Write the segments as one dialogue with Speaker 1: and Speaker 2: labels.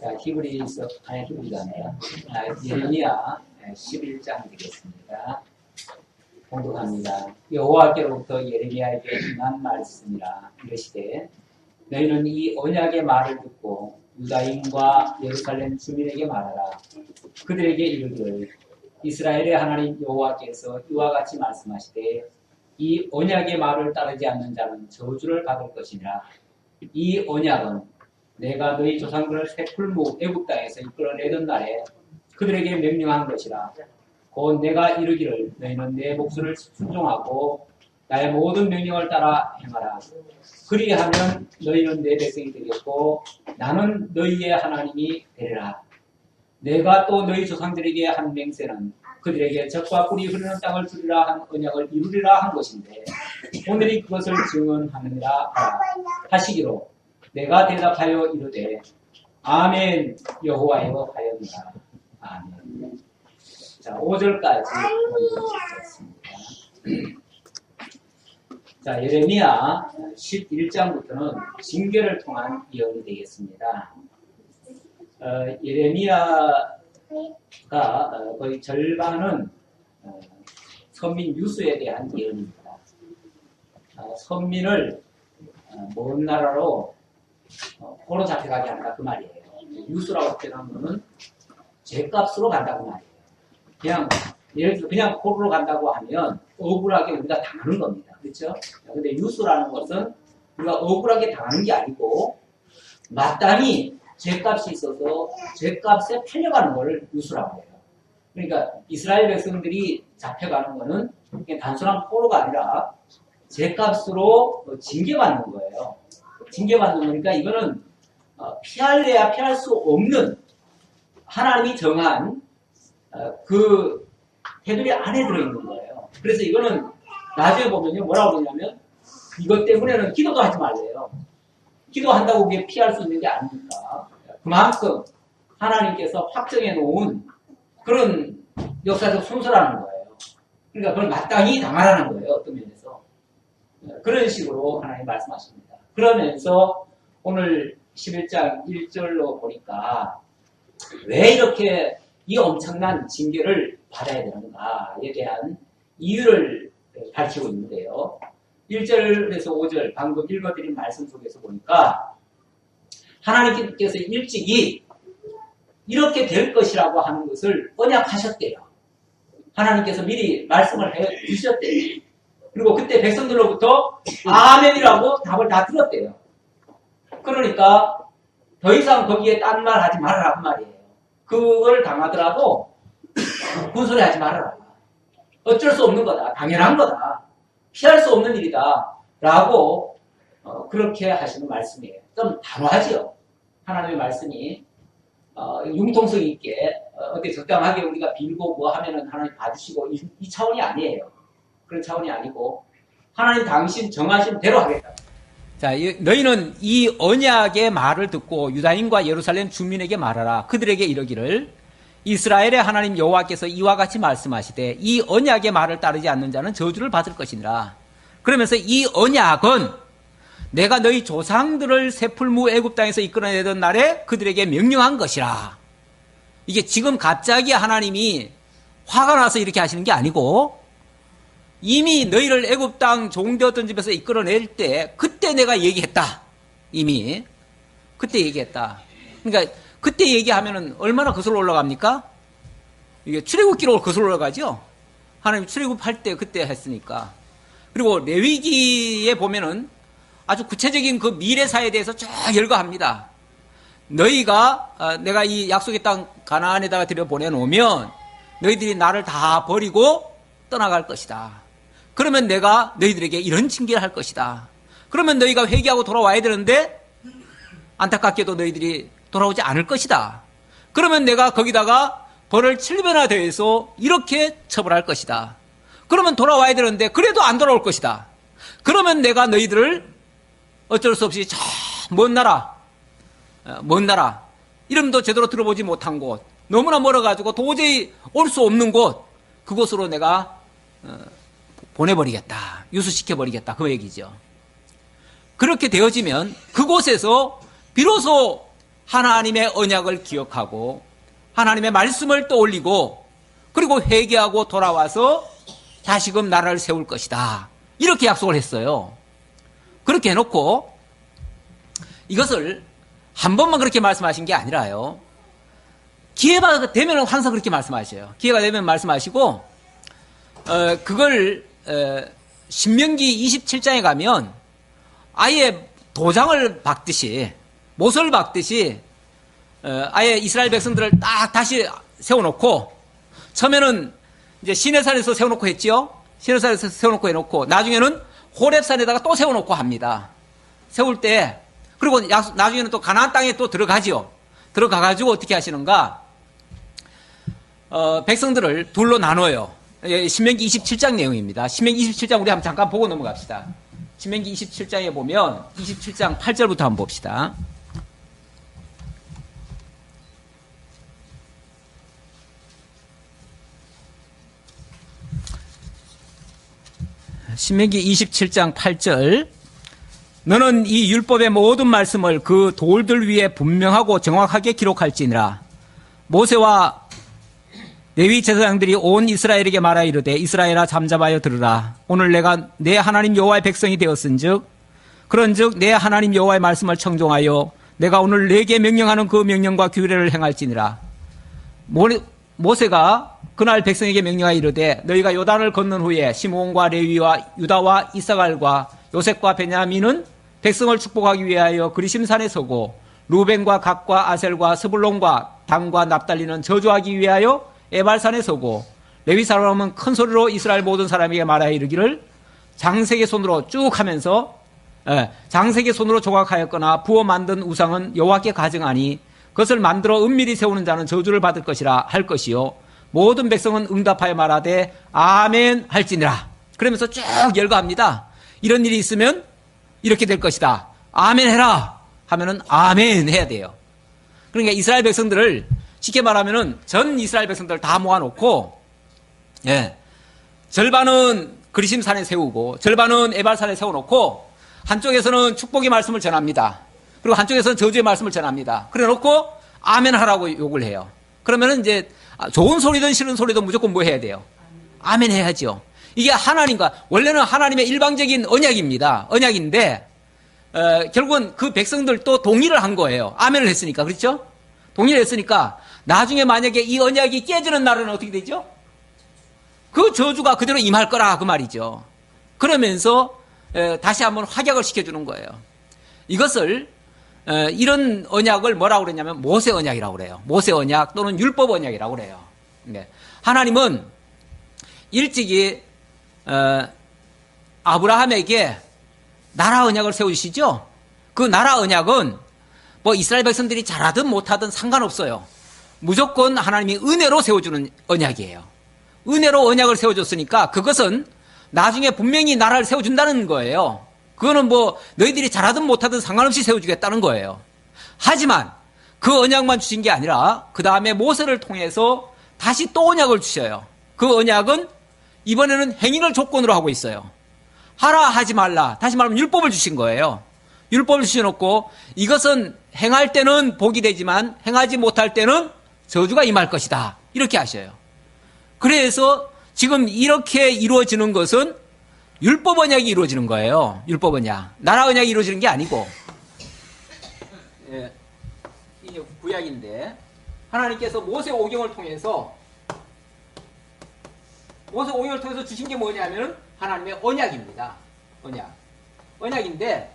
Speaker 1: 자, 히브리서, 아니, 히브리가 아니라, 예레미야 11장 되겠습니다. 공독합니다. 여호와께로부터 예레미야에게 임한 말씀이라. 이르시되, 너희는 이 언약의 말을 듣고 유다인과 예루살렘 주민에게 말하라. 그들에게 이르기를, 이스라엘의 하나님 여호와께서 이와 같이 말씀하시되, 이 언약의 말을 따르지 않는 자는 저주를 받을 것이니라. 이 언약은 내가 너희 조상들을 새 풀무 애굽 땅에서 이끌어내던 날에 그들에게 명령한 것이라. 곧 내가 이르기를, 너희는 내 목소리를 순종하고 나의 모든 명령을 따라 행하라. 그리하면 너희는 내 백성이 되겠고 나는 너희의 하나님이 되리라. 내가 또 너희 조상들에게 한 맹세는 그들에게 젖과 꿀이 흐르는 땅을 주리라 한 언약을 이루리라 한 것인데, 오늘이 그것을 증언하느니라 하시기로 내가 대답하여 이르되 아멘 여호와여 하였노라. 아멘. 자, 5절까지 읽겠습니다. 자, 예레미야 11장부터는 징계를 통한 예언이 되겠습니다. 예레미야가 거의 절반은 선민 유수에 대한 예언입니다. 선민을 먼 나라로 포로 잡혀가게 한다 그 말이에요. 유수라고 표현한 거는 죄값으로 간다고 말이에요. 그냥 예를 들어 그냥 포로로 간다고 하면 억울하게 우리가 당하는 겁니다. 그렇죠? 근데 유수라는 것은 우리가 억울하게 당하는 게 아니고 마땅히 죄값이 있어서 죄값에 팔려가는 것을 유수라고 해요. 그러니까 이스라엘 백성들이 잡혀가는 것은 그냥 단순한 포로가 아니라 죄값으로 징계받는 거예요. 징계받는 거니까 이거는 피할래야 피할 수 없는 하나님이 정한 그 테두리 안에 들어있는 거예요. 그래서 이거는 나중에 보면요 뭐라고 그러냐면 이것 때문에는 기도도 하지 말래요. 기도한다고 그게 피할 수 있는 게 아니니까 그만큼 하나님께서 확정해 놓은 그런 역사적 순서라는 거예요. 그러니까 그걸 마땅히 당하라는 거예요. 어떤 면에서 그런 식으로 하나님 말씀하십니다. 그러면서 오늘 11장 1절로 보니까 왜 이렇게 이 엄청난 징계를 받아야 되는가에 대한 이유를 밝히고 있는데요. 1절에서 5절 방금 읽어드린 말씀 속에서 보니까 하나님께서 일찍이 이렇게 될 것이라고 하는 것을 언약하셨대요. 하나님께서 미리 말씀을 해 주셨대요. 그리고 그때 백성들로부터 아멘이라고 답을 다 들었대요. 그러니까 더 이상 거기에 딴 말 하지 말아라 그 말이에요. 그걸 당하더라도 군소리 하지 말아라. 어쩔 수 없는 거다. 당연한 거다. 피할 수 없는 일이다. 라고 그렇게 하시는 말씀이에요. 좀 단호하지요. 하나님의 말씀이 융통성 있게 어떻게 적당하게 우리가 빌고 뭐 하면은 하나님 봐주시고 이 차원이 아니에요. 그런 차원이 아니고 하나님 당신 정하신 대로 하겠다. 자, 너희는 이 언약의 말을 듣고 유다인과 예루살렘 주민에게 말하라. 그들에게 이르기를, 이스라엘의 하나님 여호와께서 이와 같이 말씀하시되 이 언약의 말을 따르지 않는 자는 저주를 받을 것이니라. 그러면서 이 언약은 내가 너희 조상들을 새 풀무 애굽 땅에서 이끌어내던 날에 그들에게 명령한 것이라. 이게 지금 갑자기 하나님이 화가 나서 이렇게 하시는 게 아니고 이미 너희를 애굽 땅 종되었던 집에서 이끌어낼 때 그때 내가 얘기했다. 이미 그때 얘기했다. 그러니까 그때 얘기하면은 얼마나 거슬러 올라갑니까? 이게 출애굽 기록으로 거슬러 올라가죠. 하나님 출애굽할 때 그때 했으니까. 그리고 레위기에 보면은 아주 구체적인 그 미래사에 대해서 쭉 열거합니다. 너희가 내가 이 약속의 땅 가나안에다가 들여 보내놓으면 너희들이 나를 다 버리고 떠나갈 것이다. 그러면 내가 너희들에게 이런 징계를 할 것이다. 그러면 너희가 회개하고 돌아와야 되는데 안타깝게도 너희들이 돌아오지 않을 것이다. 그러면 내가 거기다가 벌을 7배나 더해서 이렇게 처벌할 것이다. 그러면 돌아와야 되는데 그래도 안 돌아올 것이다. 그러면 내가 너희들을 어쩔 수 없이 저 먼 나라 이름도 제대로 들어보지 못한 곳, 너무나 멀어가지고 도저히 올 수 없는 곳, 그곳으로 내가 보내버리겠다. 유수시켜버리겠다. 그 얘기죠. 그렇게 되어지면 그곳에서 비로소
Speaker 2: 하나님의 언약을 기억하고 하나님의 말씀을 떠올리고 그리고 회개하고 돌아와서 다시금 나라를 세울 것이다. 이렇게 약속을 했어요. 그렇게 해놓고 이것을 한 번만 그렇게 말씀하신 게 아니라요. 기회가 되면 항상 그렇게 말씀하셔요. 기회가 되면 말씀하시고 그걸 신명기 27장에 가면 아예 도장을 박듯이 못을 박듯이 아예 이스라엘 백성들을 딱 다시 세워놓고 처음에는 이제 시내산에서 세워놓고 했지요. 시내산에서 세워놓고 해놓고 나중에는 호렙산에다가 또 세워놓고 합니다. 세울 때 그리고 나중에는 또 가나안 땅에 또 들어가지요. 들어가가지고 어떻게 하시는가? 백성들을 둘로 나눠요. 신명기 27장 내용입니다. 신명기 27장 우리 한번 잠깐 보고 넘어갑시다. 신명기 27장에 보면 27장 8절부터 한번 봅시다. 신명기 27장 8절 너는 이 율법의 모든 말씀을 그 돌들 위에 분명하고 정확하게 기록할지니라. 모세와 레위 제사장들이 온 이스라엘에게 말하여 이르되 이스라엘아 잠잠하여 들으라. 오늘 내가 내 하나님 여호와의 백성이 되었은즉 그런즉 내 하나님 여호와의 말씀을 청종하여 내가 오늘 내게 명령하는 그 명령과 규례를 행할지니라. 모세가 그날 백성에게 명령하여 이르되 너희가 요단을 건넌 후에 시므온과 레위와 유다와 이사갈과 요셉과 베냐민은 백성을 축복하기 위하여 그리심산에 서고 루벤과 갓과 아셀과 스불론과 단과 납달리는 저주하기 위하여 에발산에 서고 레위 사람은 큰 소리로 이스라엘 모든 사람에게 말하여 이르기를 장색의 손으로 쭉 하면서 장색의 손으로 조각하였거나 부어 만든 우상은 여호와께 가증하니 그것을 만들어 은밀히 세우는 자는 저주를 받을 것이라 할 것이요 모든 백성은 응답하여 말하되 아멘 할지니라. 그러면서 쭉 열거합니다. 이런 일이 있으면 이렇게 될 것이다. 아멘 해라 하면은 아멘 해야 돼요. 그러니까 이스라엘 백성들을 쉽게 말하면은 전 이스라엘 백성들을 다 모아놓고 절반은 그리심산에 세우고 절반은 에발산에 세워놓고 한쪽에서는 축복의 말씀을 전합니다. 그리고 한쪽에서는 저주의 말씀을 전합니다. 그래 놓고 아멘 하라고 욕을 해요. 그러면은 이제 좋은 소리든 싫은 소리든 무조건 뭐 해야 돼요? 아멘 해야죠. 이게 하나님과 원래는 하나님의 일방적인 언약입니다. 언약인데 결국은 그 백성들도 동의를 한 거예요. 아멘을 했으니까. 그렇죠? 동의를 했으니까 나중에 만약에 이 언약이 깨지는 날은 어떻게 되죠? 그 저주가 그대로 임할 거라 그 말이죠. 그러면서 다시 한번 확약을 시켜주는 거예요. 이것을 이런 언약을 뭐라고 그러냐면 모세 언약이라고 그래요. 모세 언약 또는 율법 언약이라고 그래요. 하나님은 일찍이 아브라함에게 나라 언약을 세우시죠. 그 나라 언약은 뭐 이스라엘 백성들이 잘하든 못하든 상관없어요. 무조건 하나님이 은혜로 세워주는 언약이에요. 은혜로 언약을 세워줬으니까 그것은 나중에 분명히 나라를 세워준다는 거예요. 그거는 뭐 너희들이 잘하든 못하든 상관없이 세워주겠다는 거예요. 하지만 그 언약만 주신 게 아니라 그 다음에 모세를 통해서 다시 또 언약을 주셔요. 그 언약은 이번에는 행위를 조건으로 하고 있어요. 하라 하지 말라. 다시 말하면 율법을 주신 거예요. 율법을 주셔놓고 이것은 행할 때는 복이 되지만 행하지 못할 때는 저주가 임할 것이다. 이렇게 하셔요. 그래서 지금 이렇게 이루어지는 것은 율법 언약이 이루어지는 거예요. 율법 언약. 나라 언약이 이루어지는 게 아니고. 이게 구약인데 하나님께서 모세 오경을 통해서 주신 게 뭐냐면은 하나님의 언약입니다. 언약. 언약인데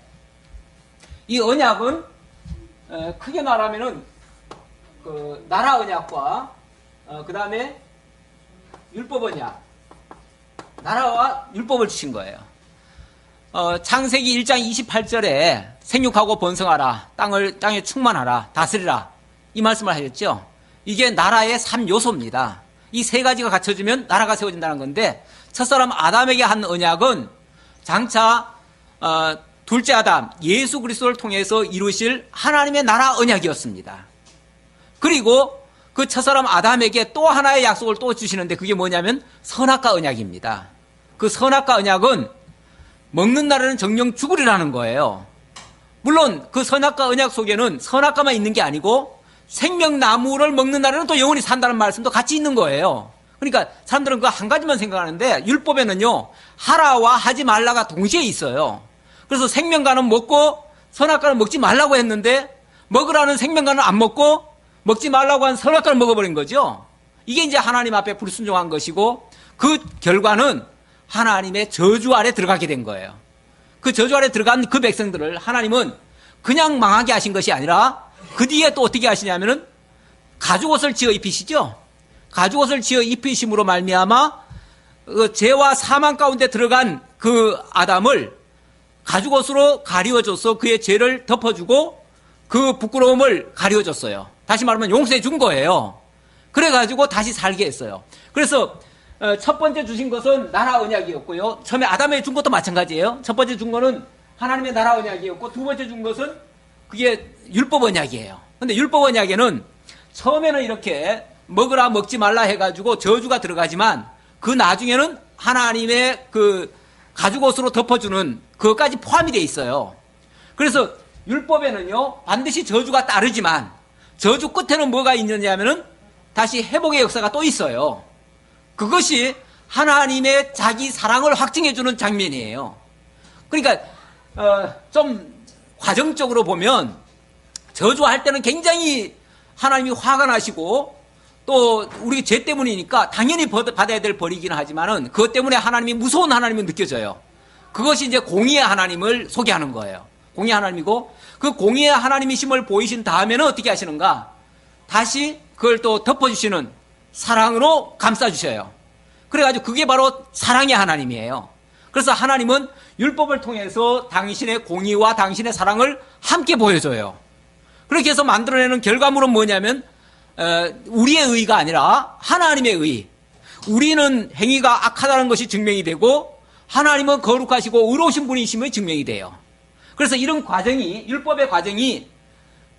Speaker 2: 이 언약은 크게 말하면은 그 나라 언약과 그 다음에 율법 언약. 나라와 율법을 주신 거예요. 창세기 1장 28절에 생육하고 번성하라. 땅에 충만하라. 다스리라. 이 말씀을 하셨죠. 이게 나라의 3요소입니다. 이 세 가지가 갖춰지면 나라가 세워진다는 건데 첫사람 아담에게 한 언약은 장차 둘째 아담 예수 그리스도를 통해서 이루실 하나님의 나라 언약이었습니다. 그리고 그 첫사람 아담에게 또 하나의 약속을 또 주시는데 그게 뭐냐면 선악과 언약입니다. 그 선악과 언약은 먹는 날에는 정령 죽으리라는 거예요. 물론 그 선악과 언약 속에는 선악과만 있는 게 아니고 생명나무를 먹는 날에는 또 영원히 산다는 말씀도 같이 있는 거예요. 그러니까 사람들은 그 한 가지만 생각하는데 율법에는요, 하라와 하지 말라가 동시에 있어요. 그래서 생명과는 먹고 선악과는 먹지 말라고 했는데 먹으라는 생명과는 안 먹고 먹지 말라고 한 선악과를 먹어버린 거죠. 이게 이제 하나님 앞에 불순종한 것이고 그 결과는 하나님의 저주 아래 들어가게 된 거예요. 그 저주 아래 들어간 그 백성들을 하나님은 그냥 망하게 하신 것이 아니라 그 뒤에 또 어떻게 하시냐면은 가죽옷을 지어 입히시죠. 가죽옷을 지어 입히심으로 말미암아 죄와 사망 가운데 들어간 그 아담을 가죽옷으로 가리워줘서 그의 죄를 덮어주고 그 부끄러움을 가리워줬어요. 다시 말하면 용서해 준 거예요. 그래가지고 다시 살게 했어요. 그래서 첫 번째 주신 것은 나라 언약이었고요. 처음에 아담에 준 것도 마찬가지예요. 첫 번째 준 거는 하나님의 나라 언약이었고 두 번째 준 것은 그게 율법 언약이에요. 근데 율법 언약에는 처음에는 이렇게 먹으라 먹지 말라 해가지고 저주가 들어가지만 그 나중에는 하나님의 그 가죽옷으로 덮어주는 그것까지 포함이 돼 있어요. 그래서 율법에는요 반드시 저주가 따르지만 저주 끝에는 뭐가 있느냐 하면은 다시 회복의 역사가 또 있어요. 그것이 하나님의 자기 사랑을 확증해주는 장면이에요. 그러니까 좀 과정적으로 보면 저주할 때는 굉장히 하나님이 화가 나시고 또 우리 죄 때문이니까 당연히 받아야 될 벌이기는 하지만은 그것 때문에 하나님이 무서운 하나님은 느껴져요. 그것이 이제 공의의 하나님을 소개하는 거예요. 공의의 하나님이고 그 공의의 하나님이심을 보이신 다음에는 어떻게 하시는가? 다시 그걸 또 덮어주시는 사랑으로 감싸주셔요. 그래가지고 그게 바로 사랑의 하나님이에요. 그래서 하나님은 율법을 통해서 당신의 공의와 당신의 사랑을 함께 보여줘요. 그렇게 해서 만들어내는 결과물은 뭐냐면 우리의 의가 아니라 하나님의 의. 우리는 행위가 악하다는 것이 증명이 되고 하나님은 거룩하시고 의로우신 분이심의 증명이 돼요. 그래서 이런 과정이 율법의 과정이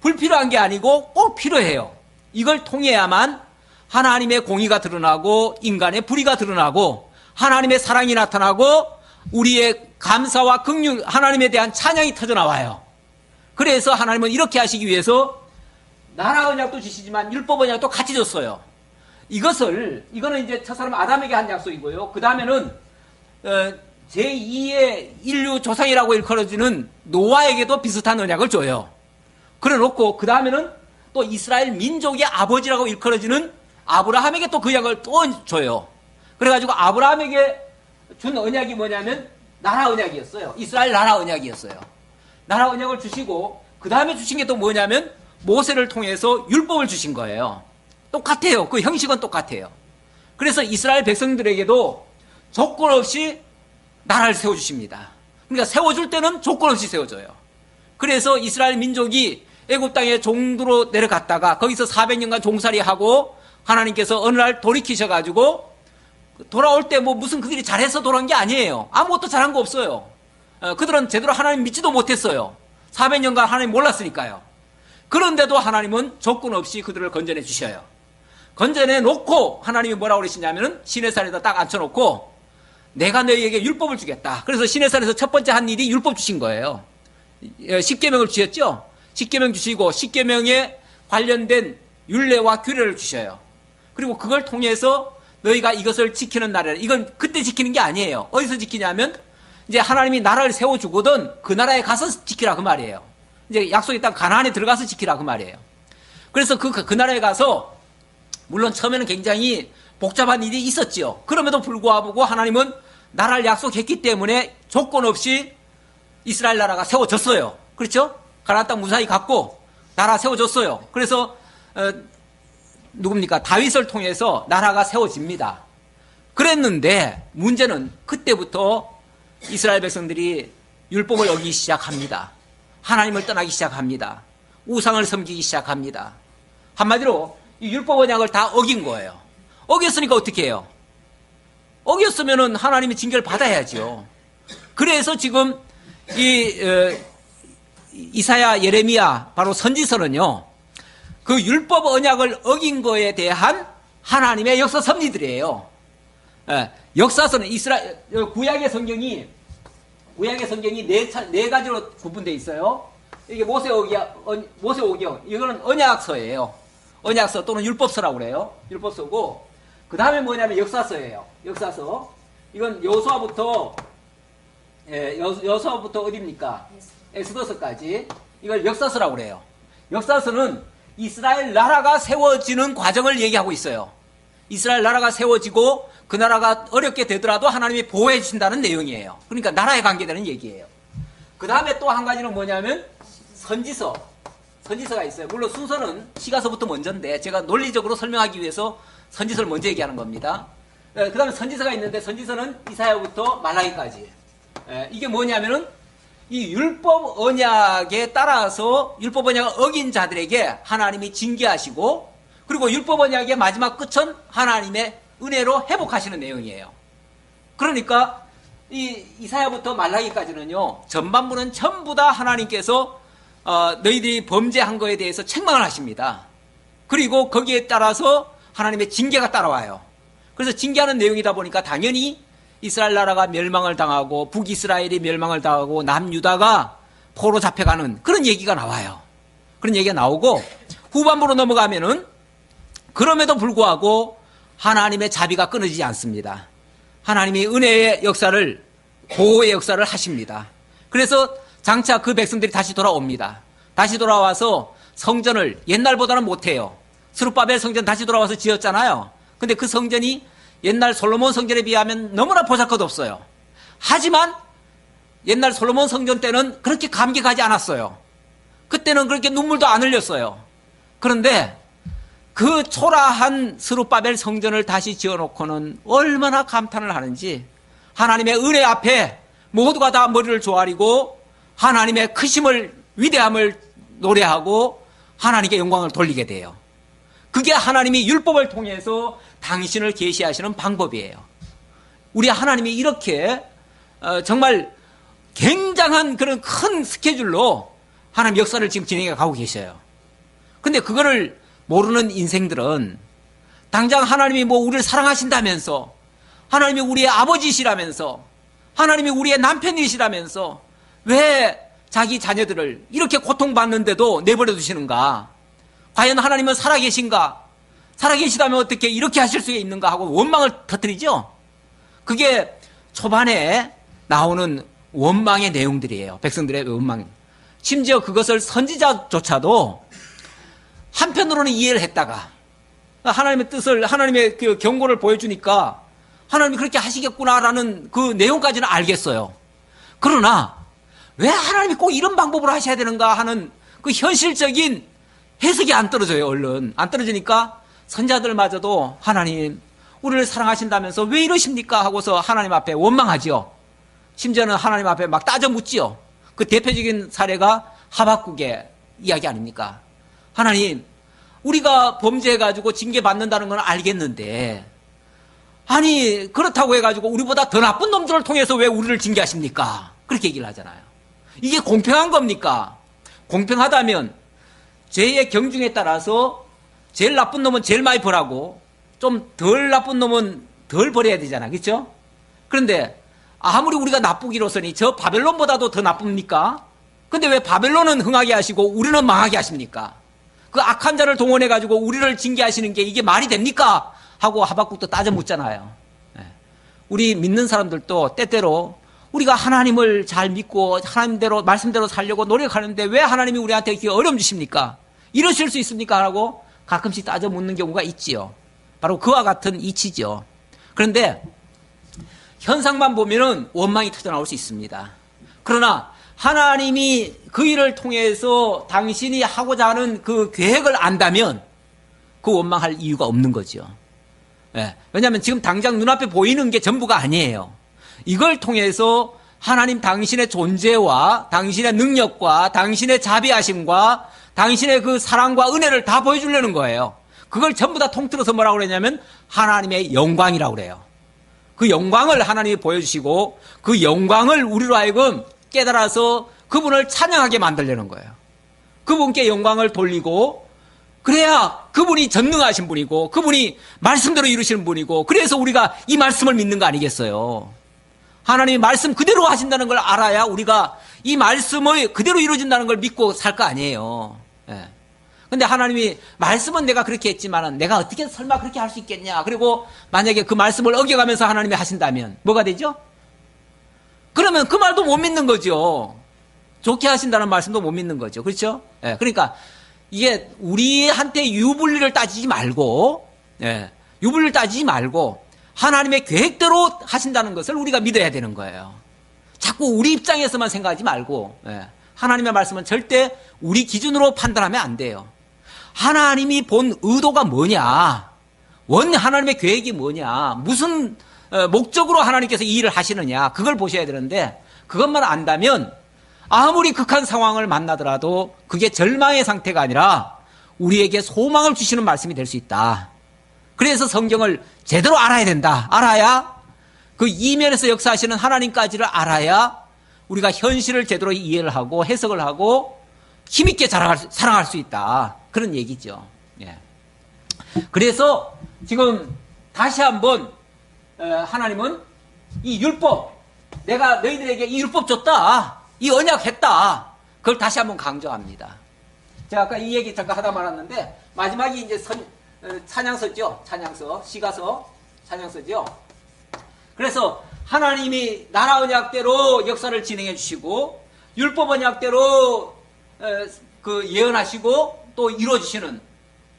Speaker 2: 불필요한 게 아니고 꼭 필요해요. 이걸 통해야만 하나님의 공의가 드러나고 인간의 불의가 드러나고 하나님의 사랑이 나타나고 우리의 감사와 긍휼 하나님에 대한 찬양이 터져나와요. 그래서 하나님은 이렇게 하시기 위해서 나라 언약도 주시지만 율법 언약도 같이 줬어요. 이거는 이제 첫사람 아담에게 한 약속이고요. 그 다음에는 제2의 인류 조상이라고 일컬어지는 노아에게도 비슷한 언약을 줘요. 그래 놓고 그 다음에는 또 이스라엘 민족의 아버지라고 일컬어지는 아브라함에게 또 그 약을 또 줘요. 그래가지고 아브라함에게 준 언약이 뭐냐면 나라 언약이었어요. 이스라엘 나라 언약이었어요. 나라 언약을 주시고 그 다음에 주신 게 또 뭐냐면 모세를 통해서 율법을 주신 거예요. 똑같아요. 그 형식은 똑같아요. 그래서 이스라엘 백성들에게도 조건 없이 나라를 세워주십니다. 그러니까 세워줄 때는 조건 없이 세워줘요. 그래서 이스라엘 민족이 애굽 땅에 종두로 내려갔다가 거기서 400년간 종살이하고 하나님께서 어느 날 돌이키셔가지고 돌아올 때 뭐 무슨 그들이 잘해서 돌아온 게 아니에요. 아무것도 잘한 거 없어요. 그들은 제대로 하나님 믿지도 못했어요. 400년간 하나님 몰랐으니까요. 그런데도 하나님은 조건 없이 그들을 건져내 주셔요. 건져내 놓고 하나님이 뭐라고 그러시냐면은 시내산에다 딱 앉혀놓고 내가 너희에게 율법을 주겠다. 그래서 시내산에서 첫 번째 한 일이 율법 주신 거예요. 십계명을 주셨죠. 십계명 주시고 십계명에 관련된 율례와 규례를 주셔요. 그리고 그걸 통해서 너희가 이것을 지키는 나라라. 이건 그때 지키는 게 아니에요. 어디서 지키냐면 이제 하나님이 나라를 세워주거든 그 나라에 가서 지키라 그 말이에요. 이제 약속의 땅 가나안에 들어가서 지키라 그 말이에요. 그래서 그 나라에 가서 물론 처음에는 굉장히 복잡한 일이 있었지요. 그럼에도 불구하고 하나님은 나라를 약속했기 때문에 조건 없이 이스라엘 나라가 세워졌어요. 그렇죠? 가나안 땅 무사히 갔고 나라 세워졌어요. 그래서 누굽니까? 다윗을 통해서 나라가 세워집니다. 그랬는데 문제는 그때부터 이스라엘 백성들이 율법을 어기기 시작합니다. 하나님을 떠나기 시작합니다. 우상을 섬기기 시작합니다. 한마디로 이 율법 언약을 다 어긴 거예요. 어겼으니까 어떻게 해요? 어겼으면은 하나님이 징계를 받아야죠. 그래서 지금 이사야, 예레미야 바로 선지서는요. 그 율법 언약을 어긴 거에 대한 하나님의 역사 섭리들이에요. 역사서는 구약의 성경이 네 가지로 구분되어 있어요. 이게 모세오경, 이거는 언약서예요. 언약서 또는 율법서라고 그래요. 율법서고, 그 다음에 뭐냐면 역사서예요. 역사서. 이건 여호수아부터 어디입니까? 엑스더스까지. 이걸 역사서라고 그래요. 역사서는 이스라엘 나라가 세워지는 과정을 얘기하고 있어요. 이스라엘 나라가 세워지고 그 나라가 어렵게 되더라도 하나님이 보호해 주신다는 내용이에요. 그러니까 나라에 관계되는 얘기예요. 그 다음에 또 한 가지는 뭐냐면 선지서가 있어요. 물론 순서는 시가서부터 먼저인데 제가 논리적으로 설명하기 위해서 선지서를 먼저 얘기하는 겁니다. 그 다음에 선지서가 있는데 선지서는 이사야부터 말라기까지. 이게 뭐냐면은 이 율법 언약에 따라서 율법 언약을 어긴 자들에게 하나님이 징계하시고, 그리고 율법 언약의 마지막 끝은 하나님의 은혜로 회복하시는 내용이에요. 그러니까 이 이사야부터 말라기까지는요, 전반부는 전부 다 하나님께서 너희들이 범죄한 거에 대해서 책망을 하십니다. 그리고 거기에 따라서 하나님의 징계가 따라와요. 그래서 징계하는 내용이다 보니까 당연히 이스라엘 나라가 멸망을 당하고 북이스라엘이 멸망을 당하고 남유다가 포로 잡혀가는 그런 얘기가 나와요. 그런 얘기가 나오고, 후반부로 넘어가면은 그럼에도 불구하고 하나님의 자비가 끊어지지 않습니다. 하나님이 은혜의 역사를, 보호의 역사를 하십니다. 그래서 장차 그 백성들이 다시 돌아옵니다. 다시 돌아와서 성전을 옛날보다는 못해요. 스룹바벨 성전 다시 돌아와서 지었잖아요. 근데 그 성전이 옛날 솔로몬 성전에 비하면 너무나 보잘것없어요. 하지만 옛날 솔로몬 성전 때는 그렇게 감격하지 않았어요. 그때는 그렇게 눈물도 안 흘렸어요. 그런데 그 초라한 스룹바벨 성전을 다시 지어놓고는 얼마나 감탄을 하는지, 하나님의 은혜 앞에 모두가 다 머리를 조아리고 하나님의 크심을, 위대함을 노래하고 하나님께 영광을 돌리게 돼요. 그게 하나님이 율법을 통해서 당신을 계시하시는 방법이에요. 우리 하나님이 이렇게 정말 굉장한 그런 큰 스케줄로 하나님 역사를 지금 진행해 가고 계셔요. 근데 그거를 모르는 인생들은 당장 하나님이 뭐 우리를 사랑하신다면서, 하나님이 우리의 아버지시라면서, 하나님이 우리의 남편이시라면서 왜 자기 자녀들을 이렇게 고통받는데도 내버려 두시는가? 과연 하나님은 살아계신가? 살아계시다면 어떻게 이렇게 하실 수 있는가 하고 원망을 터뜨리죠. 그게 초반에 나오는 원망의 내용들이에요. 백성들의 원망. 심지어 그것을 선지자조차도 한편으로는 이해를 했다가 하나님의 뜻을, 하나님의 그 경고를 보여주니까 하나님이 그렇게 하시겠구나라는 그 내용까지는 알겠어요. 그러나 왜 하나님이 꼭 이런 방법으로 하셔야 되는가 하는 그 현실적인 해석이 안 떨어져요. 얼른 안 떨어지니까 선자들마저도 하나님 우리를 사랑하신다면서 왜 이러십니까 하고서 하나님 앞에 원망하지요. 심지어는 하나님 앞에 막 따져 묻지요. 그 대표적인 사례가 하박국의 이야기 아닙니까? 하나님, 우리가 범죄해가지고 징계받는다는 건 알겠는데, 아니 그렇다고 해가지고 우리보다 더 나쁜 놈들을 통해서 왜 우리를 징계하십니까? 그렇게 얘기를 하잖아요. 이게 공평한 겁니까? 공평하다면 죄의 경중에 따라서 제일 나쁜 놈은 제일 많이 벌하고 좀 덜 나쁜 놈은 덜 벌어야 되잖아. 그렇죠? 그런데 아무리 우리가 나쁘기로서니 저 바벨론보다도 더 나쁩니까? 근데 왜 바벨론은 흥하게 하시고 우리는 망하게 하십니까? 그 악한 자를 동원해가지고 우리를 징계하시는 게 이게 말이 됩니까? 하고 하박국도 따져 묻잖아요. 우리 믿는 사람들도 때때로 우리가 하나님을 잘 믿고 하나님대로 말씀대로 살려고 노력하는데 왜 하나님이 우리한테 이렇게 어려움 주십니까? 이러실 수 있습니까? 하고 가끔씩 따져 묻는 경우가 있지요. 바로 그와 같은 이치죠. 그런데 현상만 보면은 원망이 터져나올 수 있습니다. 그러나 하나님이 그 일을 통해서 당신이 하고자 하는 그 계획을 안다면 그 원망할 이유가 없는 거죠. 왜냐하면 지금 당장 눈앞에 보이는 게 전부가 아니에요. 이걸 통해서 하나님 당신의 존재와 당신의 능력과 당신의 자비하심과 당신의 그 사랑과 은혜를 다 보여주려는 거예요. 그걸 전부 다 통틀어서 뭐라고 그러냐면 하나님의 영광이라고 그래요. 그 영광을 하나님이 보여주시고 그 영광을 우리로 하여금 깨달아서 그분을 찬양하게 만들려는 거예요. 그분께 영광을 돌리고, 그래야 그분이 전능하신 분이고 그분이 말씀대로 이루시는 분이고, 그래서 우리가 이 말씀을 믿는 거 아니겠어요? 하나님이 말씀 그대로 하신다는 걸 알아야 우리가 이 말씀을 그대로 이루어진다는 걸 믿고 살 거 아니에요. 예. 근데 하나님이 말씀은 내가 그렇게 했지만은 내가 어떻게 설마 그렇게 할 수 있겠냐. 그리고 만약에 그 말씀을 어겨가면서 하나님이 하신다면 뭐가 되죠? 그러면 그 말도 못 믿는 거죠. 좋게 하신다는 말씀도 못 믿는 거죠. 그렇죠? 예. 그러니까 이게 우리한테 유불리를 따지지 말고, 예. 유불리를 따지지 말고 하나님의 계획대로 하신다는 것을 우리가 믿어야 되는 거예요. 자꾸 우리 입장에서만 생각하지 말고, 예. 하나님의 말씀은 절대 우리 기준으로 판단하면 안 돼요. 하나님이 본 의도가 뭐냐, 하나님의 계획이 뭐냐, 무슨 목적으로 하나님께서 이 일을 하시느냐, 그걸 보셔야 되는데 그것만 안다면 아무리 극한 상황을 만나더라도 그게 절망의 상태가 아니라 우리에게 소망을 주시는 말씀이 될 수 있다. 그래서 성경을 제대로 알아야 된다. 알아야 그 이면에서 역사하시는 하나님까지를 알아야 우리가 현실을 제대로 이해를 하고 해석을 하고 힘있게 사랑할 수 있다. 그런 얘기죠. 예. 그래서 지금 다시 한번 하나님은 이 율법, 내가 너희들에게 이 율법 줬다, 이 언약 했다, 그걸 다시 한번 강조합니다. 제가 아까 이 얘기 잠깐 하다 말았는데 마지막이 이제 찬양서죠. 찬양서, 시가서, 찬양서죠. 그래서 하나님이 나라 언약대로 역사를 진행해 주시고 율법 언약대로 그 예언하시고 또 이루어지시는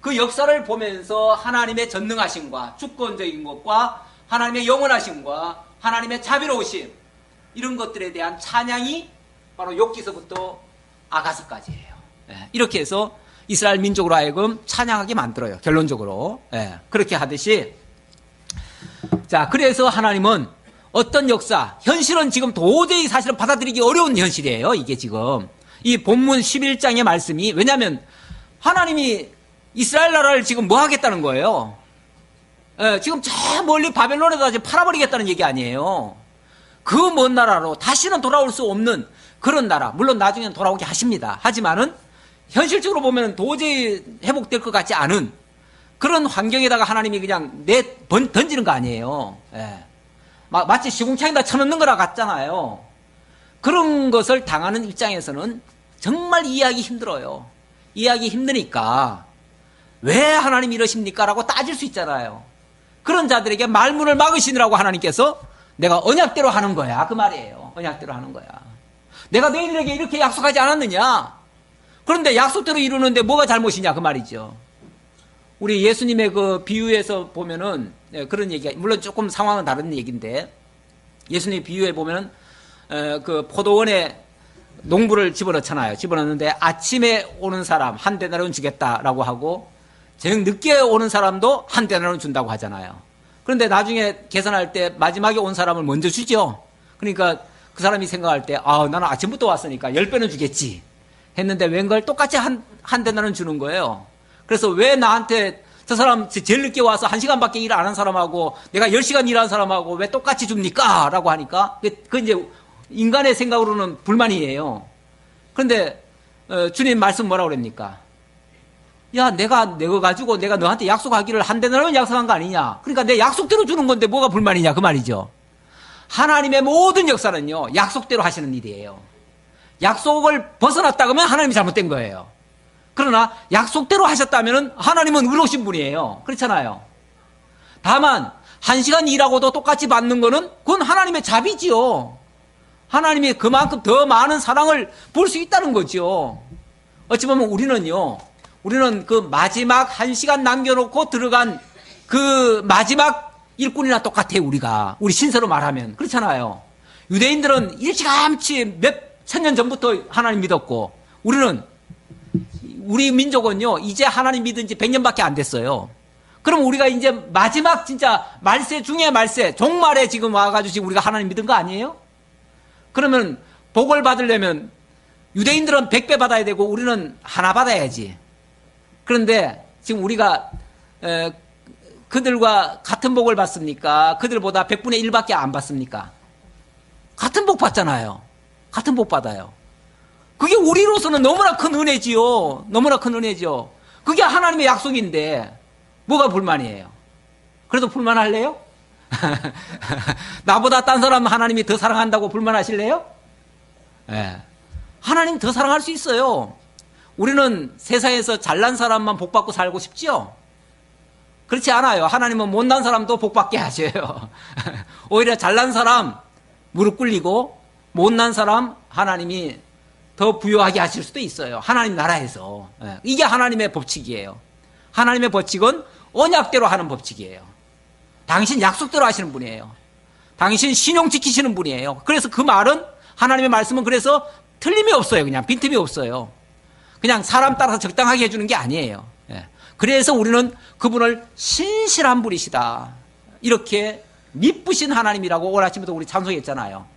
Speaker 2: 그 역사를 보면서 하나님의 전능하심과 주권적인 것과 하나님의 영원하심과 하나님의 자비로우심, 이런 것들에 대한 찬양이 바로 욥기서부터 아가서까지예요. 예, 이렇게 해서 이스라엘 민족으로 하여금 찬양하게 만들어요. 결론적으로. 예, 그렇게 하듯이, 자, 그래서 하나님은 어떤 역사, 현실은 지금 도저히 사실은 받아들이기 어려운 현실이에요. 이게 지금 이 본문 11장의 말씀이, 왜냐하면 하나님이 이스라엘 나라를 지금 뭐 하겠다는 거예요? 예, 지금 저 멀리 바벨론에다 지금 팔아버리겠다는 얘기 아니에요. 그 먼 나라로 다시는 돌아올 수 없는 그런 나라, 물론 나중에는 돌아오게 하십니다. 하지만은 현실적으로 보면 도저히 회복될 것 같지 않은 그런 환경에다가 하나님이 그냥 던지는 거 아니에요. 예. 마치 시궁창에다 쳐넣는 거라 같잖아요. 그런 것을 당하는 입장에서는 정말 이해하기 힘들어요. 이해하기 힘드니까 왜 하나님 이러십니까? 라고 따질 수 있잖아요. 그런 자들에게 말문을 막으시느라고 하나님께서 내가 언약대로 하는 거야, 그 말이에요. 언약대로 하는 거야. 내가 너희들에게 이렇게 약속하지 않았느냐? 그런데 약속대로 이루는데 뭐가 잘못이냐, 그 말이죠. 우리 예수님의 그 비유에서 보면은 그런 얘기가, 물론 조금 상황은 다른 얘기인데, 예수님 비유에 보면은 그 포도원에 농부를 집어넣잖아요. 집어넣는데 아침에 오는 사람 한 데나리온 주겠다라고 하고 저녁 늦게 오는 사람도 한 데나리온 준다고 하잖아요. 그런데 나중에 계산할 때 마지막에 온 사람을 먼저 주죠. 그러니까 그 사람이 생각할 때, 나는 아침부터 왔으니까 10배는 주겠지 했는데 웬걸 똑같이 한 데나리온 주는 거예요. 그래서 왜 나한테 저 사람 제일 늦게 와서 1시간밖에 일 안 한 사람하고 내가 10시간 일한 사람하고 왜 똑같이 줍니까? 라고 하니까 그 이제 인간의 생각으로는 불만이에요. 그런데 주님 말씀 뭐라고 그럽니까? 야, 내가 가지고 내가 너한테 약속하기를 한 데나리온 약속한 거 아니냐? 그러니까 내 약속대로 주는 건데 뭐가 불만이냐, 그 말이죠. 하나님의 모든 역사는요, 약속대로 하시는 일이에요. 약속을 벗어났다 그러면 하나님이 잘못된 거예요. 그러나 약속대로 하셨다면 하나님은 의로우신 분이에요. 그렇잖아요. 다만 1시간 일하고도 똑같이 받는 거는 그건 하나님의 자비지요. 하나님이 그만큼 더 많은 사랑을 볼 수 있다는 거죠. 어찌 보면 우리는 그 마지막 1시간 남겨놓고 들어간 그 마지막 일꾼이나 똑같아요. 우리 신서로 말하면. 그렇잖아요. 유대인들은 일찌감치 몇 천년 전부터 하나님 믿었고, 우리 민족은요, 이제 하나님 믿은 지 100년밖에 안 됐어요. 그럼 우리가 이제 마지막 진짜 말세 중에 말세, 종말에 지금 와가지고 지금 우리가 하나님 믿은 거 아니에요? 그러면 복을 받으려면 유대인들은 100배 받아야 되고 우리는 하나 받아야지. 그런데 지금 우리가 그들과 같은 복을 받습니까? 그들보다 100분의 1밖에 안 받습니까? 같은 복 받잖아요. 같은 복 받아요. 그게 우리로서는 너무나 큰 은혜지요. 너무나 큰 은혜죠. 그게 하나님의 약속인데 뭐가 불만이에요? 그래도 불만할래요? 나보다 딴 사람 하나님이 더 사랑한다고 불만하실래요? 예. 하나님 더 사랑할 수 있어요. 우리는 세상에서 잘난 사람만 복받고 살고 싶지요? 그렇지 않아요. 하나님은 못난 사람도 복받게 하셔요. 오히려 잘난 사람 무릎 꿇리고 못난 사람 하나님이 더 부유하게 하실 수도 있어요. 하나님 나라에서. 이게 하나님의 법칙이에요. 하나님의 법칙은 언약대로 하는 법칙이에요. 당신 약속대로 하시는 분이에요. 당신 신용 지키시는 분이에요. 그래서 그 말은 하나님의 말씀은 그래서 틀림이 없어요. 그냥 빈틈이 없어요. 그냥 사람 따라서 적당하게 해주는 게 아니에요. 그래서 우리는 그분을 신실한 분이시다. 이렇게 미쁘신 하나님이라고 오늘 아침부터 우리 찬송했잖아요.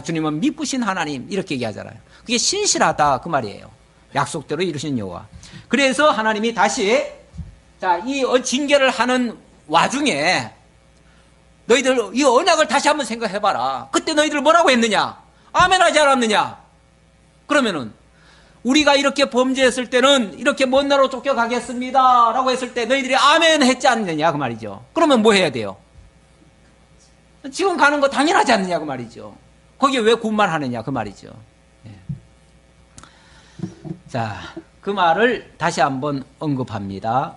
Speaker 2: 주님은 미쁘신 하나님 이렇게 얘기하잖아요. 그게 신실하다 그 말이에요. 약속대로 이루시는 여호와. 그래서 하나님이 다시 이 징계를 하는 와중에 너희들 이 언약을 다시 한번 생각해봐라. 그때 너희들 뭐라고 했느냐? 아멘 하지 않았느냐? 그러면은 우리가 이렇게 범죄했을 때는 이렇게 먼 나라로 쫓겨가겠습니다 라고 했을 때 너희들이 아멘 했지 않느냐 그 말이죠. 그러면 뭐 해야 돼요? 지금 가는 거 당연하지 않느냐 그 말이죠. 거기에 왜 군말하느냐 그 말이죠. 자, 그 말을 다시 한번 언급합니다.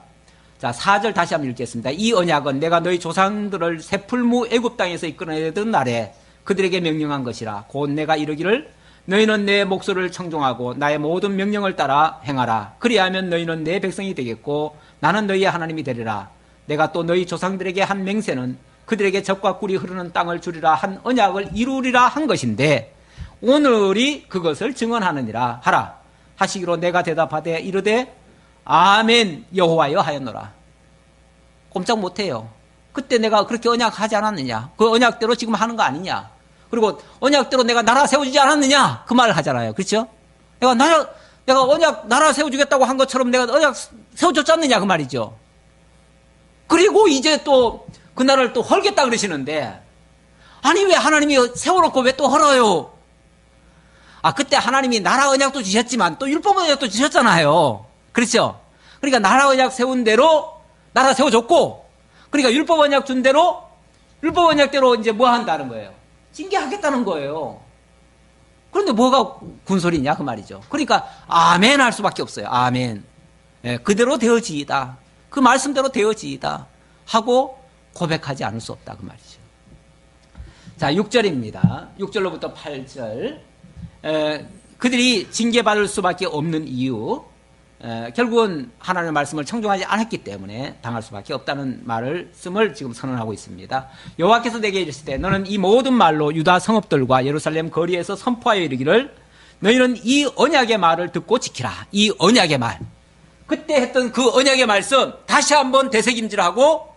Speaker 2: 자, 4절 다시 한번 읽겠습니다. 이 언약은 내가 너희 조상들을 새풀무 애굽 땅에서 이끌어내던 날에 그들에게 명령한 것이라. 곧 내가 이르기를 너희는 내 목소리를 청종하고 나의 모든 명령을 따라 행하라. 그리하면 너희는 내 백성이 되겠고 나는 너희의 하나님이 되리라. 내가 또 너희 조상들에게 한 맹세는 그들에게 젖과 꿀이 흐르는 땅을 주리라 한 언약을 이루리라 한 것인데 오늘이 그것을 증언하느니라 하라. 하시기로 내가 대답하되 이르되 아멘 여호와여 하였노라. 꼼짝 못해요. 그때 내가 그렇게 언약하지 않았느냐? 그 언약대로 지금 하는 거 아니냐? 그리고 언약대로 내가 나라 세워주지 않았느냐? 그 말을 하잖아요. 그렇죠? 내가 언약 나라 세워주겠다고 한 것처럼 내가 언약 세워줬지 않느냐? 그 말이죠. 그리고 이제 또 그날을 또 헐겠다 그러시는데 아니 왜 하나님이 세워놓고 왜 또 헐어요? 그때 하나님이 나라 언약도 주셨지만 또 율법 언약도 주셨잖아요. 그렇죠? 그러니까 나라 언약 세운 대로 나라 세워줬고 그러니까 율법 언약 준 대로 율법 언약대로 이제 뭐 한다는 거예요? 징계하겠다는 거예요. 그런데 뭐가 군소리냐 그 말이죠. 그러니까 아멘 할 수밖에 없어요. 아멘. 그대로 되어지이다. 그 말씀대로 되어지이다 하고 고백하지 않을 수 없다 그 말이죠. 자, 6절입니다. 6절로부터 8절. 그들이 징계받을 수밖에 없는 이유, 결국은 하나님의 말씀을 청종하지 않았기 때문에 당할 수밖에 없다는 말씀을 지금 선언하고 있습니다. 여호와께서 내게 이르시되 너는 이 모든 말로 유다 성읍들과 예루살렘 거리에서 선포하여 이르기를 너희는 이 언약의 말을 듣고 지키라. 이 언약의 말. 그때 했던 그 언약의 말씀 다시 한번 되새김질하고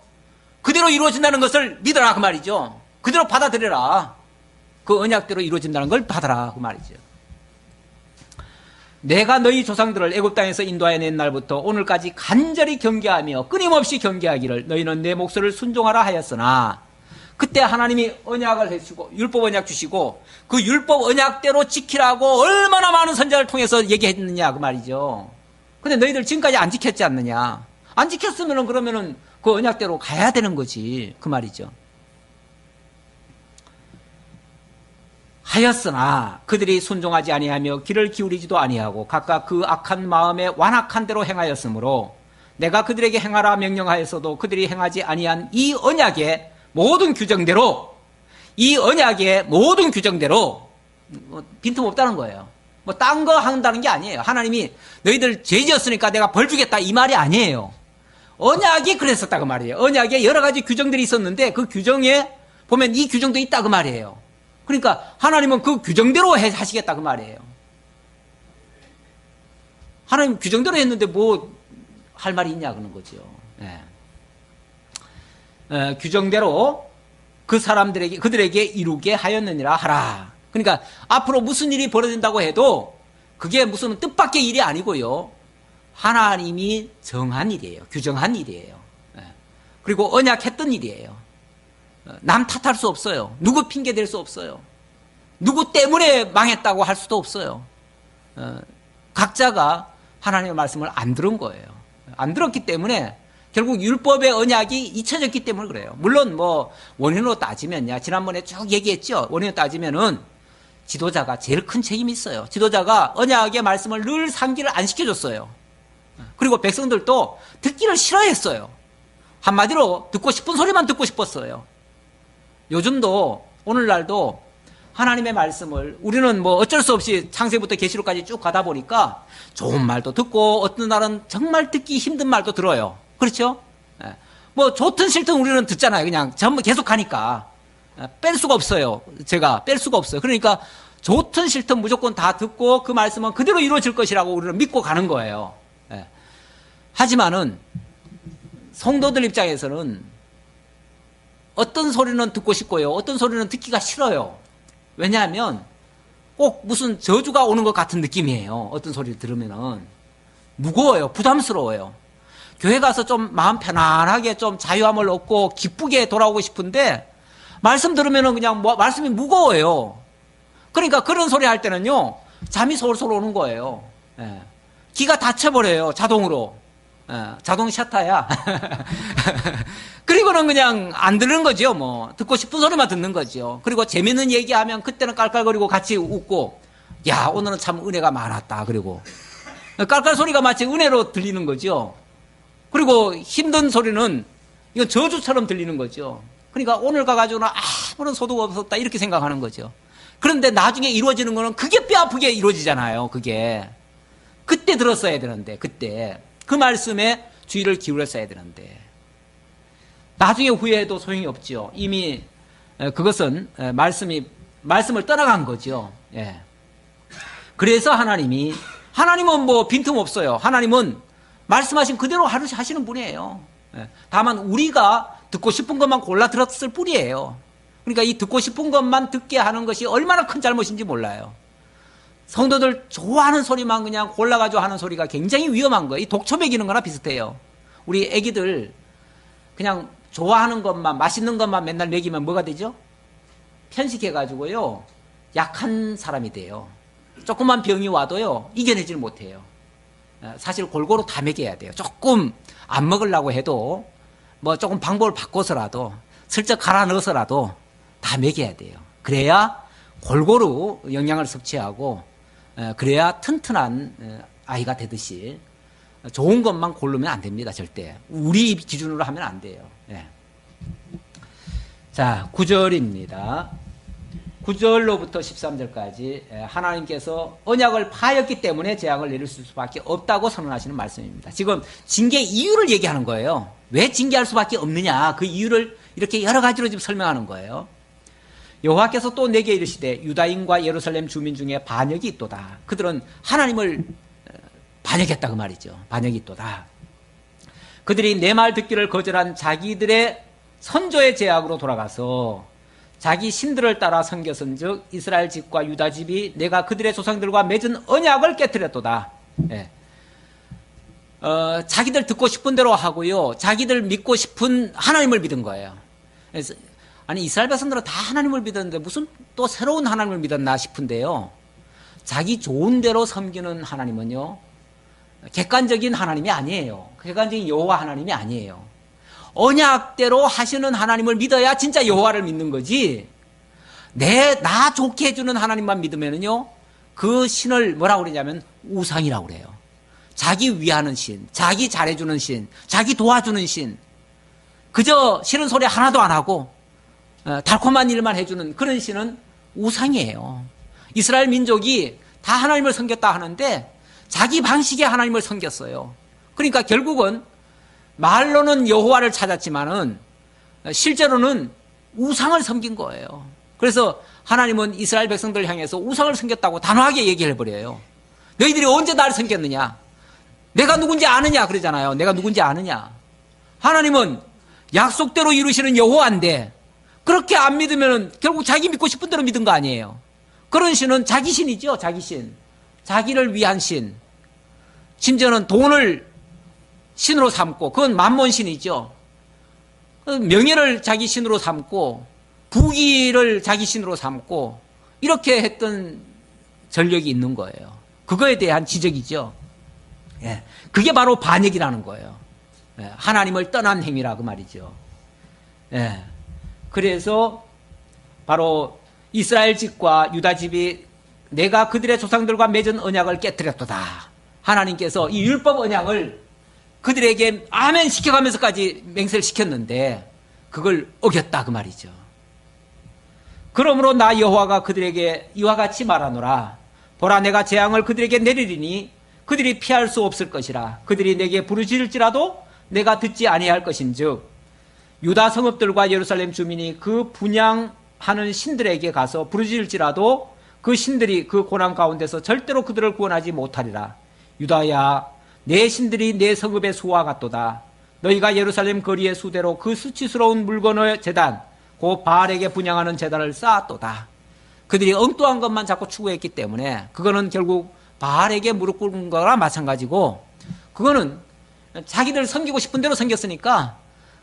Speaker 2: 그대로 이루어진다는 것을 믿어라 그 말이죠. 그대로 받아들여라. 그 언약대로 이루어진다는 걸 받아라 그 말이죠. 내가 너희 조상들을 애굽 땅에서 인도하여낸 날부터 오늘까지 간절히 경계하며 끊임없이 경계하기를 너희는 내 목소리를 순종하라 하였으나 그때 하나님이 언약을 해주시고 율법 언약 주시고 그 율법 언약대로 지키라고 얼마나 많은 선자를 통해서 얘기했느냐 그 말이죠. 근데 너희들 지금까지 안 지켰지 않느냐. 안 지켰으면 그러면은 그 언약대로 가야 되는 거지 그 말이죠. 하였으나 그들이 순종하지 아니하며 귀를 기울이지도 아니하고 각각 그 악한 마음에 완악한 대로 행하였으므로 내가 그들에게 행하라 명령하였어도 그들이 행하지 아니한 이 언약의 모든 규정대로 이 언약의 모든 규정대로 빈틈없다는 거예요. 뭐 딴 거 한다는 게 아니에요. 하나님이 너희들 죄 지었으니까 내가 벌 주겠다 이 말이 아니에요. 언약이 그랬었다 그 말이에요. 언약에 여러 가지 규정들이 있었는데 그 규정에 보면 이 규정도 있다 그 말이에요. 그러니까 하나님은 그 규정대로 하시겠다 그 말이에요. 하나님 규정대로 했는데 뭐 할 말이 있냐 그런 거죠. 규정대로 그 사람들에게 그들에게 이루게 하였느니라 하라. 그러니까 앞으로 무슨 일이 벌어진다고 해도 그게 무슨 뜻밖의 일이 아니고요. 하나님이 정한 일이에요. 규정한 일이에요. 그리고 언약했던 일이에요. 남 탓할 수 없어요. 누구 핑계 댈 수 없어요. 누구 때문에 망했다고 할 수도 없어요. 각자가 하나님의 말씀을 안 들은 거예요. 안 들었기 때문에 결국 율법의 언약이 잊혀졌기 때문에 그래요. 물론 뭐 원인으로 따지면요. 지난번에 쭉 얘기했죠. 원인으로 따지면은 지도자가 제일 큰 책임이 있어요. 지도자가 언약의 말씀을 늘 상기를 안 시켜줬어요. 그리고 백성들도 듣기를 싫어했어요. 한마디로 듣고 싶은 소리만 듣고 싶었어요. 요즘도 오늘날도 하나님의 말씀을 우리는 뭐 어쩔 수 없이 창세부터 계시록까지 쭉 가다 보니까 좋은 말도 듣고 어떤 날은 정말 듣기 힘든 말도 들어요. 그렇죠? 뭐 좋든 싫든 우리는 듣잖아요. 그냥 전부 계속 가니까 뺄 수가 없어요. 제가 뺄 수가 없어요. 그러니까 좋든 싫든 무조건 다 듣고 그 말씀은 그대로 이루어질 것이라고 우리는 믿고 가는 거예요. 하지만은 성도들 입장에서는 어떤 소리는 듣고 싶고요. 어떤 소리는 듣기가 싫어요. 왜냐하면 꼭 무슨 저주가 오는 것 같은 느낌이에요. 어떤 소리를 들으면은 무거워요. 부담스러워요. 교회 가서 좀 마음 편안하게 좀 자유함을 얻고 기쁘게 돌아오고 싶은데 말씀 들으면은 그냥 말씀이 무거워요. 그러니까 그런 소리 할 때는요. 잠이 솔솔 오는 거예요. 기가 닫혀버려요. 자동으로. 자동 셔터야. 그리고는 그냥 안 듣는 거죠. 뭐 듣고 싶은 소리만 듣는 거죠. 그리고 재밌는 얘기하면 그때는 깔깔거리고 같이 웃고, 야 오늘은 참 은혜가 많았다. 그리고 깔깔 소리가 마치 은혜로 들리는 거죠. 그리고 힘든 소리는 이건 저주처럼 들리는 거죠. 그러니까 오늘 가가지고는 아무런 소득 없었다 이렇게 생각하는 거죠. 그런데 나중에 이루어지는 거는 그게 뼈아프게 이루어지잖아요. 그게 그때 들었어야 되는데, 그때 그 말씀에 주의를 기울였어야 되는데 나중에 후회해도 소용이 없죠. 이미 그것은 말씀을 떠나간 거죠. 예. 그래서 하나님은 뭐 빈틈없어요. 하나님은 말씀하신 그대로 하시는 분이에요. 예. 다만 우리가 듣고 싶은 것만 골라 들었을 뿐이에요. 그러니까 이 듣고 싶은 것만 듣게 하는 것이 얼마나 큰 잘못인지 몰라요. 성도들 좋아하는 소리만 그냥 골라가지고 하는 소리가 굉장히 위험한 거예요. 이 독초 먹이는 거나 비슷해요. 우리 애기들 그냥 좋아하는 것만, 맛있는 것만 맨날 먹이면 뭐가 되죠? 편식해가지고요. 약한 사람이 돼요. 조금만 병이 와도요. 이겨내질 못해요. 사실 골고루 다 먹여야 돼요. 조금 안 먹으려고 해도 뭐 조금 방법을 바꿔서라도 슬쩍 갈아 넣어서라도 다 먹여야 돼요. 그래야 골고루 영양을 섭취하고 그래야 튼튼한 아이가 되듯이 좋은 것만 고르면 안 됩니다. 절대. 우리 기준으로 하면 안 돼요. 예. 자, 9절입니다. 9절로부터 13절까지 하나님께서 언약을 파였기 때문에 재앙을 내릴 수밖에 없다고 선언하시는 말씀입니다. 지금 징계 이유를 얘기하는 거예요. 왜 징계할 수밖에 없느냐, 그 이유를 이렇게 여러 가지로 지금 설명하는 거예요. 여호와께서 또 내게 이르시되 유다인과 예루살렘 주민 중에 반역이 있도다. 그들은 하나님을 반역했다 그 말이죠. 반역이 있도다. 그들이 내 말 듣기를 거절한 자기들의 선조의 제약으로 돌아가서 자기 신들을 따라 섬겼은즉 이스라엘 집과 유다 집이 내가 그들의 조상들과 맺은 언약을 깨뜨렸도다. 예. 자기들 듣고 싶은 대로 하고요. 자기들 믿고 싶은 하나님을 믿은 거예요. 그래서 아니 이스라엘 백성들은 다 하나님을 믿었는데 무슨 또 새로운 하나님을 믿었나 싶은데요. 자기 좋은 대로 섬기는 하나님은요. 객관적인 하나님이 아니에요. 객관적인 여호와 하나님이 아니에요. 언약대로 하시는 하나님을 믿어야 진짜 여호와를 믿는 거지. 나 좋게 해주는 하나님만 믿으면요. 그 신을 뭐라고 그러냐면 우상이라고 그래요. 자기 위하는 신, 자기 잘해주는 신, 자기 도와주는 신. 그저 싫은 소리 하나도 안 하고 달콤한 일만 해주는 그런 신은 우상이에요. 이스라엘 민족이 다 하나님을 섬겼다 하는데 자기 방식의 하나님을 섬겼어요. 그러니까 결국은 말로는 여호와를 찾았지만은 실제로는 우상을 섬긴 거예요. 그래서 하나님은 이스라엘 백성들 향해서 우상을 섬겼다고 단호하게 얘기를 해버려요. 너희들이 언제 나를 섬겼느냐? 내가 누군지 아느냐? 그러잖아요. 내가 누군지 아느냐? 하나님은 약속대로 이루시는 여호와인데 그렇게 안 믿으면 결국 자기 믿고 싶은 대로 믿은 거 아니에요. 그런 신은 자기 신이죠. 자기 신. 자기를 위한 신. 심지어는 돈을 신으로 삼고 그건 만몬신이죠. 명예를 자기 신으로 삼고 부귀를 자기 신으로 삼고 이렇게 했던 전력이 있는 거예요. 그거에 대한 지적이죠. 예. 그게 바로 반역이라는 거예요. 하나님을 떠난 행위라 그 말이죠. 예. 그래서 바로 이스라엘 집과 유다 집이 내가 그들의 조상들과 맺은 언약을 깨뜨렸도다. 하나님께서 이 율법 언약을 그들에게 아멘 시켜가면서까지 맹세를 시켰는데 그걸 어겼다 그 말이죠. 그러므로 나 여호와가 그들에게 이와 같이 말하노라. 보라, 내가 재앙을 그들에게 내리리니 그들이 피할 수 없을 것이라. 그들이 내게 부르짖을지라도 내가 듣지 아니할 것인즉 유다 성읍들과 예루살렘 주민이 그 분향하는 신들에게 가서 부르짖을지라도 그 신들이 그 고난 가운데서 절대로 그들을 구원하지 못하리라. 유다야, 내 신들이 내 성읍의 수와 같도다. 너희가 예루살렘 거리의 수대로 그 수치스러운 물건의 제단 곧 바알에게 분향하는 제단을 쌓았도다. 그들이 엉뚱한 것만 자꾸 추구했기 때문에 그거는 결국 바알에게 무릎 꿇은 거랑 마찬가지고, 그거는 자기들 섬기고 싶은 대로 섬겼으니까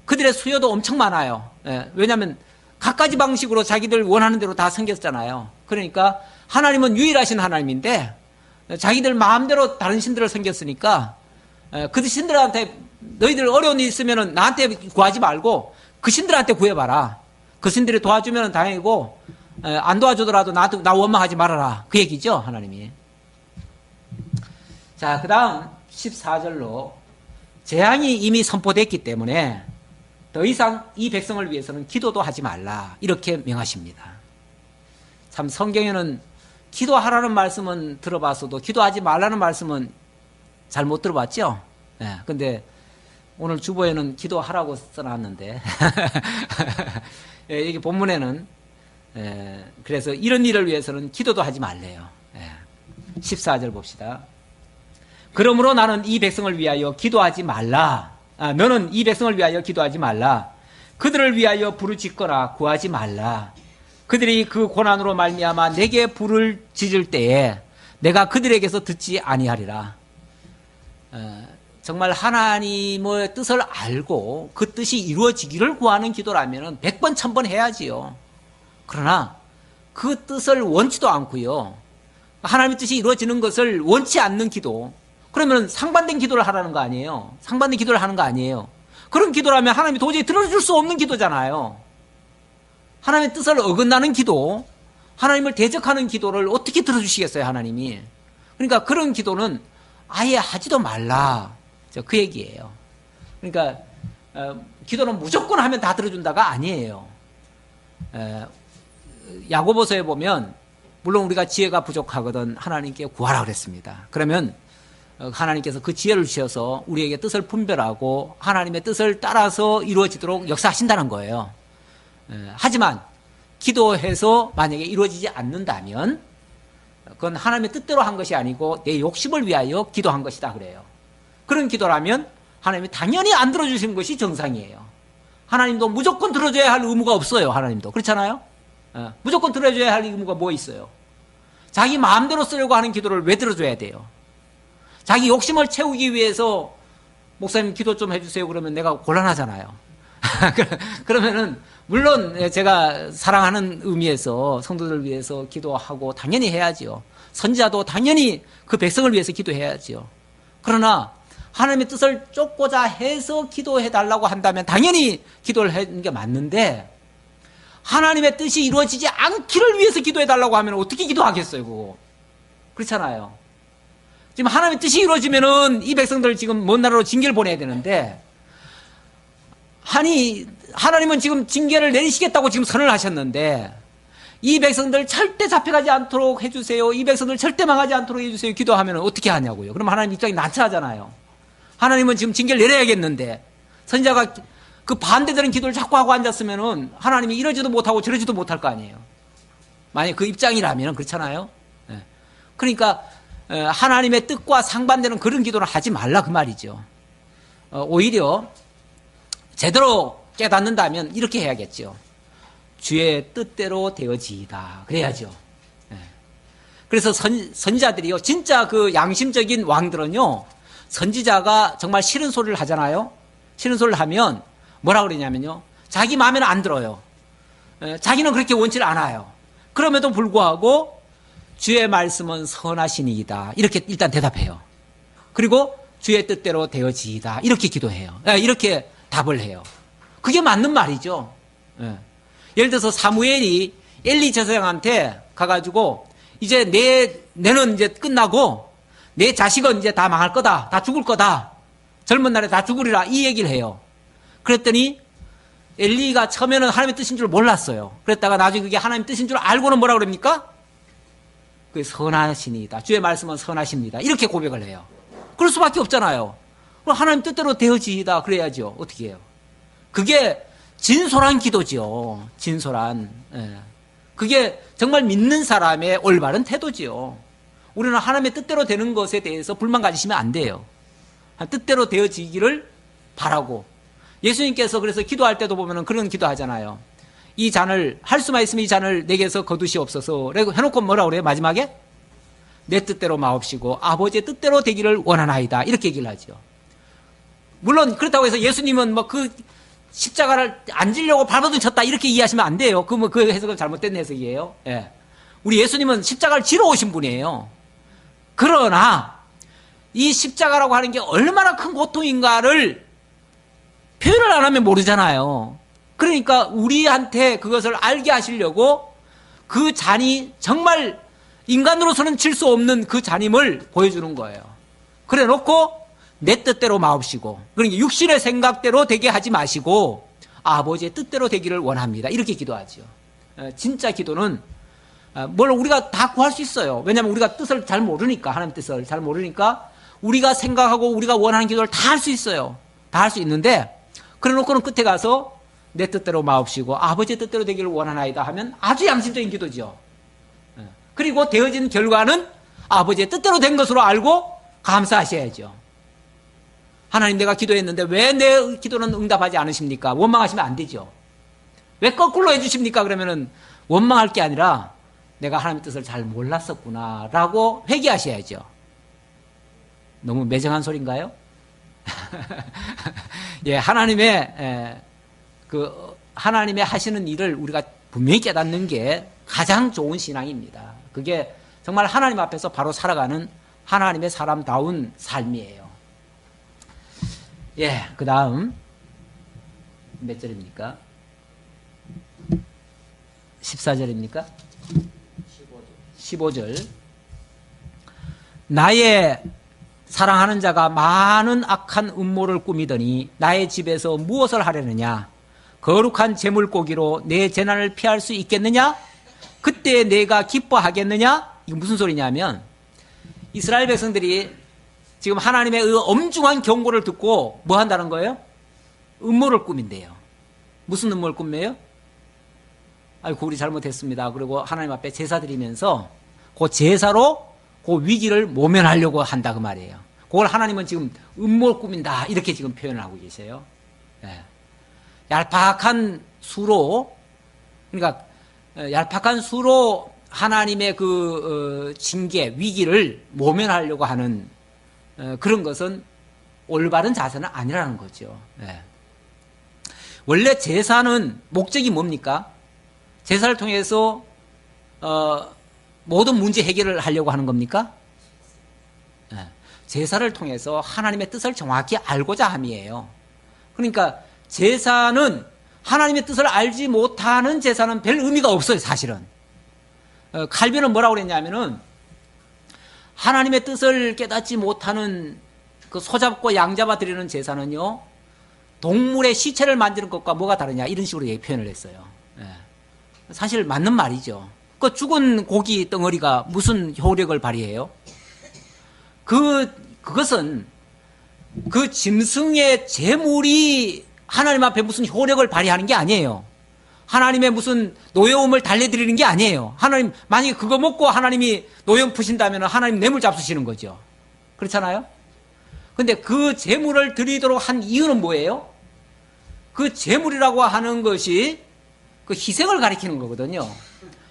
Speaker 2: 그들의 수요도 엄청 많아요. 왜냐하면 갖가지 방식으로 자기들 원하는 대로 다 섬겼잖아요. 그러니까 하나님은 유일하신 하나님인데 자기들 마음대로 다른 신들을 섬겼으니까 그 신들한테 너희들 어려운 일 있으면 나한테 구하지 말고 그 신들한테 구해봐라. 그 신들이 도와주면 다행이고 안 도와주더라도 나 원망하지 말아라. 그 얘기죠, 하나님이. 자, 그 다음 14절로 재앙이 이미 선포됐기 때문에 더 이상 이 백성을 위해서는 기도도 하지 말라, 이렇게 명하십니다. 참 성경에는 기도하라는 말씀은 들어봤어도 기도하지 말라는 말씀은 잘 못 들어봤죠. 근데 오늘 주보에는 기도하라고 써놨는데 여기 본문에는 그래서 이런 일을 위해서는 기도도 하지 말래요. 14절 봅시다. 그러므로 나는 이 백성을 위하여 기도하지 말라. 너는 이 백성을 위하여 기도하지 말라. 그들을 위하여 부르짖거나 구하지 말라. 그들이 그 고난으로 말미암아 내게 불을 짖을 때에 내가 그들에게서 듣지 아니하리라. 정말 하나님의 뜻을 알고 그 뜻이 이루어지기를 구하는 기도라면 100번 1000번 해야지요. 그러나 그 뜻을 원치도 않고요, 하나님의 뜻이 이루어지는 것을 원치 않는 기도, 그러면 상반된 기도를 하라는 거 아니에요. 상반된 기도를 하는 거 아니에요. 그런 기도라면 하나님이 도저히 들어줄 수 없는 기도잖아요. 하나님의 뜻을 어긋나는 기도, 하나님을 대적하는 기도를 어떻게 들어주시겠어요, 하나님이. 그러니까 그런 기도는 아예 하지도 말라, 그 얘기예요. 그러니까 기도는 무조건 하면 다 들어준다가 아니에요. 야고보서에 보면 물론 우리가 지혜가 부족하거든 하나님께 구하라 그랬습니다. 그러면 하나님께서 그 지혜를 주셔서 우리에게 뜻을 분별하고 하나님의 뜻을 따라서 이루어지도록 역사하신다는 거예요. 하지만 기도해서 만약에 이루어지지 않는다면 그건 하나님의 뜻대로 한 것이 아니고 내 욕심을 위하여 기도한 것이다 그래요. 그런 기도라면 하나님이 당연히 안 들어주시는 것이 정상이에요. 하나님도 무조건 들어줘야 할 의무가 없어요. 하나님도 그렇잖아요. 무조건 들어줘야 할 의무가 뭐 있어요? 자기 마음대로 쓰려고 하는 기도를 왜 들어줘야 돼요? 자기 욕심을 채우기 위해서 목사님 기도 좀 해주세요 그러면 내가 곤란하잖아요. 그러면은 물론 제가 사랑하는 의미에서 성도들을 위해서 기도하고 당연히 해야지요. 선지자도 당연히 그 백성을 위해서 기도해야지요. 그러나 하나님의 뜻을 쫓고자 해서 기도해달라고 한다면 당연히 기도를 하는 게 맞는데, 하나님의 뜻이 이루어지지 않기를 위해서 기도해달라고 하면 어떻게 기도하겠어요, 그거. 그렇잖아요. 지금 하나님의 뜻이 이루어지면은 이 백성들 지금 먼 나라로 징계를 보내야 되는데, 아니, 하나님은 지금 징계를 내리시겠다고 지금 선언을 하셨는데, 이 백성들 절대 잡혀가지 않도록 해주세요. 이 백성들 절대 망하지 않도록 해주세요. 기도하면 어떻게 하냐고요. 그럼 하나님 입장이 난처하잖아요. 하나님은 지금 징계를 내려야겠는데, 선지자가 그 반대되는 기도를 자꾸 하고 앉았으면은 하나님이 이러지도 못하고 저러지도 못할 거 아니에요. 만약 그 입장이라면 그렇잖아요. 그러니까 하나님의 뜻과 상반되는 그런 기도를 하지 말라 그 말이죠. 오히려 제대로 깨닫는다면 이렇게 해야겠죠. 주의 뜻대로 되어지이다 그래야죠. 그래서 선지자들이요, 진짜 그 양심적인 왕들은요, 선지자가 정말 싫은 소리를 하잖아요. 싫은 소리를 하면 뭐라 그러냐면요, 자기 마음에는 안 들어요. 자기는 그렇게 원치를 않아요. 그럼에도 불구하고 주의 말씀은 선하시니이다 이렇게 일단 대답해요. 그리고 주의 뜻대로 되어지이다. 이렇게 기도해요. 이렇게 답을 해요. 그게 맞는 말이죠. 예를 들어서 사무엘이 엘리 제사장한테 가가지고 이제 내는 이제 끝나고 내 자식은 이제 다 망할 거다. 다 죽을 거다. 젊은 날에 다 죽으리라. 이 얘기를 해요. 그랬더니 엘리가 처음에는 하나님의 뜻인 줄 몰랐어요. 그랬다가 나중에 그게 하나님의 뜻인 줄 알고는 뭐라 그럽니까? 그게 선하시니이다. 주의 말씀은 선하십니다. 이렇게 고백을 해요. 그럴 수밖에 없잖아요. 그럼 하나님 뜻대로 되어지이다. 그래야죠. 어떻게 해요? 그게 진솔한 기도지요. 진솔한. 그게 정말 믿는 사람의 올바른 태도지요. 우리는 하나님의 뜻대로 되는 것에 대해서 불만 가지시면 안 돼요. 뜻대로 되어지기를 바라고. 예수님께서 그래서 기도할 때도 보면 그런 기도 하잖아요. 이 잔을, 할 수만 있으면 이 잔을 내게서 거두시옵소서. 라고 해놓고 뭐라 그래요? 마지막에? 내 뜻대로 마옵시고 아버지의 뜻대로 되기를 원하나이다. 이렇게 얘기를 하죠. 물론 그렇다고 해서 예수님은 뭐 그 십자가를 안 지려고 발버둥 쳤다. 이렇게 이해하시면 안 돼요. 그 해석은 잘못된 해석이에요. 예. 우리 예수님은 십자가를 지러 오신 분이에요. 그러나 이 십자가라고 하는 게 얼마나 큰 고통인가를 표현을 안 하면 모르잖아요. 그러니까 우리한테 그것을 알게 하시려고 그 잔이 정말 인간으로서는 질 수 없는 그 잔임을 보여주는 거예요. 그래 놓고 내 뜻대로 마옵시고, 그러니까 육신의 생각대로 되게 하지 마시고 아버지의 뜻대로 되기를 원합니다. 이렇게 기도하죠. 진짜 기도는 뭘 우리가 다 구할 수 있어요. 왜냐하면 우리가 뜻을 잘 모르니까, 하나님 뜻을 잘 모르니까 우리가 생각하고 우리가 원하는 기도를 다 할 수 있어요. 다 할 수 있는데 그래 놓고는 끝에 가서 내 뜻대로 마옵시고 아버지의 뜻대로 되기를 원하나이다 하면 아주 양심적인 기도죠. 그리고 되어진 결과는 아버지의 뜻대로 된 것으로 알고 감사하셔야죠. 하나님, 내가 기도했는데 왜 내 기도는 응답하지 않으십니까? 원망하시면 안 되죠. 왜 거꾸로 해주십니까? 그러면은 원망할 게 아니라 내가 하나님의 뜻을 잘 몰랐었구나 라고 회개하셔야죠. 너무 매정한 소리인가요? 예, 하나님의 하시는 일을 우리가 분명히 깨닫는 게 가장 좋은 신앙입니다. 그게 정말 하나님 앞에서 바로 살아가는 하나님의 사람다운 삶이에요. 예, 그 다음 몇 절입니까? 14절입니까? 15절. 나의 사랑하는 자가 많은 악한 음모를 꾸미더니 나의 집에서 무엇을 하려느냐? 거룩한 제물고기로 내 재난을 피할 수 있겠느냐? 그때 내가 기뻐하겠느냐? 이게 무슨 소리냐면 이스라엘 백성들이 지금 하나님의 엄중한 경고를 듣고 뭐 한다는 거예요? 음모를 꾸민대요. 무슨 음모를 꾸며요? 아이고, 우리 잘못했습니다. 그리고 하나님 앞에 제사 드리면서 그 제사로 그 위기를 모면하려고 한다 그 말이에요. 그걸 하나님은 지금 음모를 꾸민다 이렇게 지금 표현을 하고 계세요. 예. 얄팍한 수로, 그러니까 얄팍한 수로 하나님의 그 징계, 위기를 모면하려고 하는 그런 것은 올바른 자세는 아니라는 거죠. 예. 원래 제사는 목적이 뭡니까? 제사를 통해서 모든 문제 해결을 하려고 하는 겁니까? 예. 제사를 통해서 하나님의 뜻을 정확히 알고자 함이에요. 그러니까 제사는 하나님의 뜻을 알지 못하는 제사는 별 의미가 없어요, 사실은. 칼빈은 뭐라고 그랬냐면은 하나님의 뜻을 깨닫지 못하는 그 소잡고 양잡아 드리는 제사는요, 동물의 시체를 만지는 것과 뭐가 다르냐, 이런 식으로 표현을 했어요. 예. 사실 맞는 말이죠. 그 죽은 고기 덩어리가 무슨 효력을 발휘해요? 그것은 그 짐승의 제물이 하나님 앞에 무슨 효력을 발휘하는 게 아니에요. 하나님의 무슨 노여움을 달래드리는 게 아니에요. 하나님, 만약에 그거 먹고 하나님이 노여움 푸신다면 하나님 뇌물 잡수시는 거죠. 그렇잖아요? 근데 그 제물을 드리도록 한 이유는 뭐예요? 그 제물이라고 하는 것이 그 희생을 가리키는 거거든요.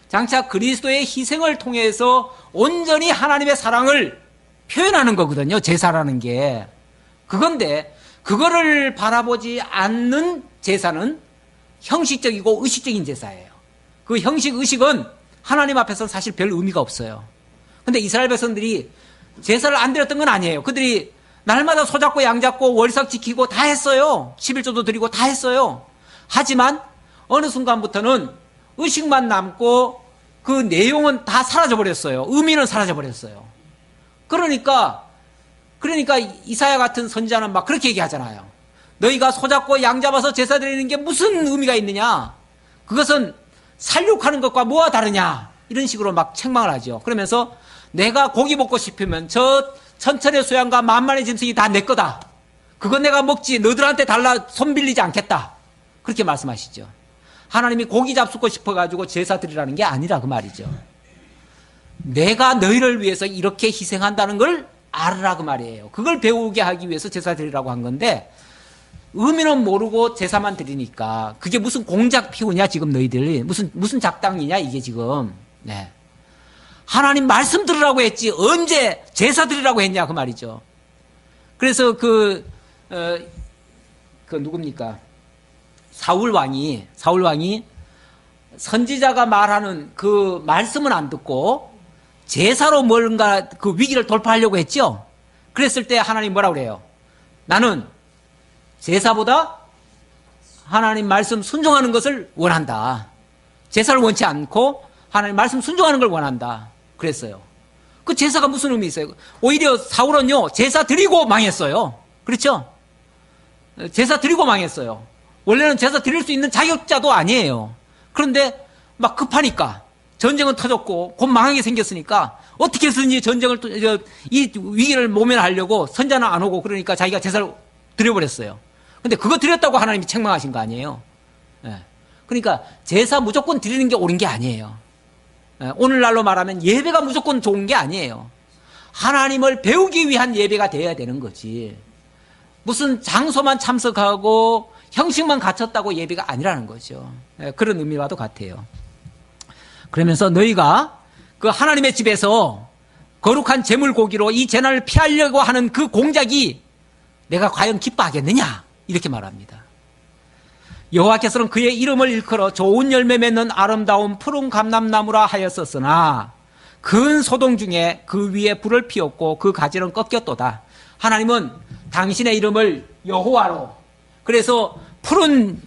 Speaker 2: 장차 그리스도의 희생을 통해서 온전히 하나님의 사랑을 표현하는 거거든요. 제사라는 게. 그건데 그거를 바라보지 않는 제사는 형식적이고 의식적인 제사예요. 그 형식, 의식은 하나님 앞에서 사실 별 의미가 없어요. 근데 이스라엘 백성들이 제사를 안 드렸던 건 아니에요. 그들이 날마다 소잡고 양잡고 월삭 지키고 다 했어요. 11조도 드리고 다 했어요. 하지만 어느 순간부터는 의식만 남고 그 내용은 다 사라져버렸어요. 의미는 사라져버렸어요. 그러니까 이사야 같은 선지자는 막 그렇게 얘기하잖아요. 너희가 소잡고 양잡아서 제사 드리는 게 무슨 의미가 있느냐? 그것은 살육하는 것과 뭐가 다르냐? 이런 식으로 막 책망을 하죠. 그러면서 내가 고기 먹고 싶으면 저 천천의 수양과 만만의 짐승이 다 내 거다. 그건 내가 먹지 너들한테 달라 손 빌리지 않겠다. 그렇게 말씀하시죠. 하나님이 고기 잡수고 싶어가지고 제사 드리라는 게 아니라 그 말이죠. 내가 너희를 위해서 이렇게 희생한다는 걸 알으라 그 말이에요. 그걸 배우게 하기 위해서 제사 드리라고 한 건데 의미는 모르고 제사만 드리니까 그게 무슨 공작 피우냐 지금 너희들이 무슨 작당이냐 이게 지금. 네. 하나님 말씀 들으라고 했지 언제 제사 드리라고 했냐 그 말이죠. 그래서 그 누굽니까? 사울 왕이 선지자가 말하는 그 말씀은 안 듣고 제사로 뭔가 그 위기를 돌파하려고 했죠. 그랬을 때 하나님 뭐라고 그래요? 나는 제사보다 하나님 말씀 순종하는 것을 원한다. 제사를 원치 않고 하나님 말씀 순종하는 걸 원한다. 그랬어요. 그 제사가 무슨 의미 있어요? 오히려 사울은요 제사 드리고 망했어요. 그렇죠? 제사 드리고 망했어요. 원래는 제사 드릴 수 있는 자격자도 아니에요. 그런데 막 급하니까 전쟁은 터졌고 곧 망하게 생겼으니까 어떻게 해서든지 전쟁을 이 위기를 모면하려고 선자는 안 오고 그러니까 자기가 제사를 드려버렸어요. 근데 그거 드렸다고 하나님이 책망하신 거 아니에요. 예. 그러니까 제사 무조건 드리는 게 옳은 게 아니에요. 예. 오늘날로 말하면 예배가 무조건 좋은 게 아니에요. 하나님을 배우기 위한 예배가 되어야 되는 거지. 무슨 장소만 참석하고 형식만 갖췄다고 예배가 아니라는 거죠. 예. 그런 의미와도 같아요. 그러면서 너희가 그 하나님의 집에서 거룩한 제물 고기로 이 재난을 피하려고 하는 그 공작이 내가 과연 기뻐하겠느냐? 이렇게 말합니다. 여호와께서는 그의 이름을 일컬어 좋은 열매 맺는 아름다운 푸른 감람나무라 하였었으나 근 소동 중에 그 위에 불을 피웠고 그 가지는 꺾였도다. 하나님은 당신의 이름을 여호와로, 그래서 푸른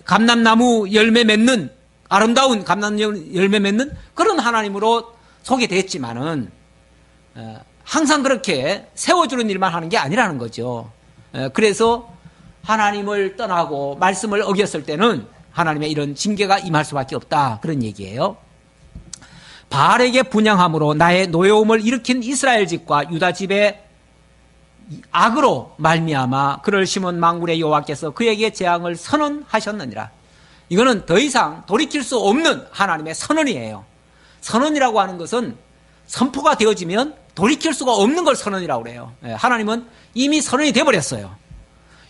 Speaker 2: 감람나무 열매 맺는 아름다운 감람나무 열매 맺는 그런 하나님으로 소개됐지만은 항상 그렇게 세워주는 일만 하는 게 아니라는 거죠. 그래서 하나님을 떠나고 말씀을 어겼을 때는 하나님의 이런 징계가 임할 수밖에 없다. 그런 얘기예요. 바알에게 분향함으로 나의 노여움을 일으킨 이스라엘 집과 유다 집의 악으로 말미암아 그를 심은 만군의 여호와께서 그에게 재앙을 선언하셨느니라. 이거는 더 이상 돌이킬 수 없는 하나님의 선언이에요. 선언이라고 하는 것은 선포가 되어지면 돌이킬 수가 없는 걸 선언이라고 그래요. 하나님은 이미 선언이 돼버렸어요.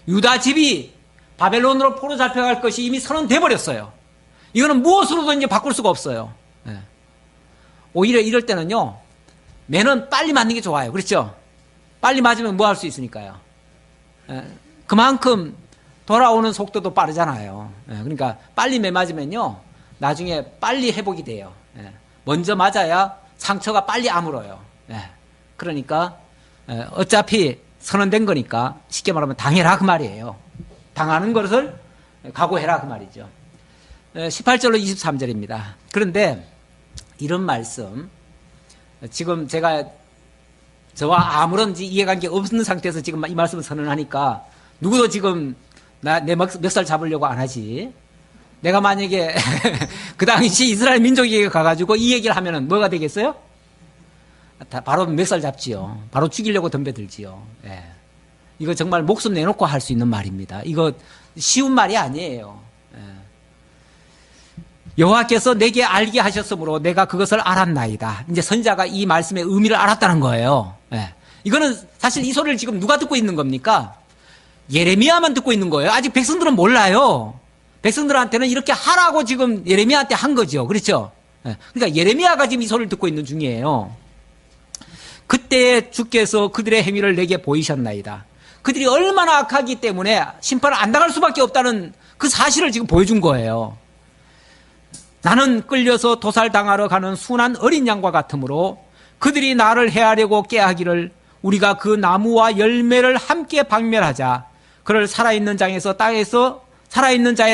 Speaker 2: 유다 집이 바벨론으로 포로 잡혀갈 것이 이미 선언돼 버렸어요. 이거는 무엇으로든지 바꿀 수가 없어요. 오히려 이럴 때는요, 매는 빨리 맞는 게 좋아요. 그렇죠? 빨리 맞으면 뭐 할 수 있으니까요. 그만큼 돌아오는 속도도 빠르잖아요. 그러니까 빨리 매 맞으면요, 나중에 빨리 회복이 돼요. 먼저 맞아야 상처가 빨리 아물어요. 그러니까 어차피 선언된 거니까 쉽게 말하면 당해라 그 말이에요. 당하는 것을 각오해라 그 말이죠. 18절로 23절입니다. 그런데 이런 말씀, 지금 제가 저와 아무런 이해관계 없는 상태에서 지금 이 말씀을 선언하니까 누구도 지금 내 멱살 잡으려고 안 하지. 내가 만약에 그 당시 이스라엘 민족에게 가가지고 이 얘기를 하면은 뭐가 되겠어요? 바로 멱살 잡지요. 바로 죽이려고 덤벼들지요. 이거 정말 목숨 내놓고 할 수 있는 말입니다. 이거 쉬운 말이 아니에요. 여호와께서 내게 알게 하셨으므로 내가 그것을 알았나이다. 이제 선지자가 이 말씀의 의미를 알았다는 거예요. 이거는 사실 이 소리를 지금 누가 듣고 있는 겁니까? 예레미야만 듣고 있는 거예요. 아직 백성들은 몰라요. 백성들한테는 이렇게 하라고 지금 예레미야한테 한 거죠. 그렇죠? 그러니까 예레미야가 지금 이 소리를 듣고 있는 중이에요. 그때 주께서 그들의 행위를 내게 보이셨나이다. 그들이 얼마나 악하기 때문에 심판을 안 당할 수밖에 없다는 그 사실을 지금 보여준 거예요. 나는 끌려서 도살당하러 가는 순한 어린 양과 같으므로 그들이 나를 해하려고 깨하기를 우리가 그 나무와 열매를 함께 박멸하자. 그를 살아있는 자의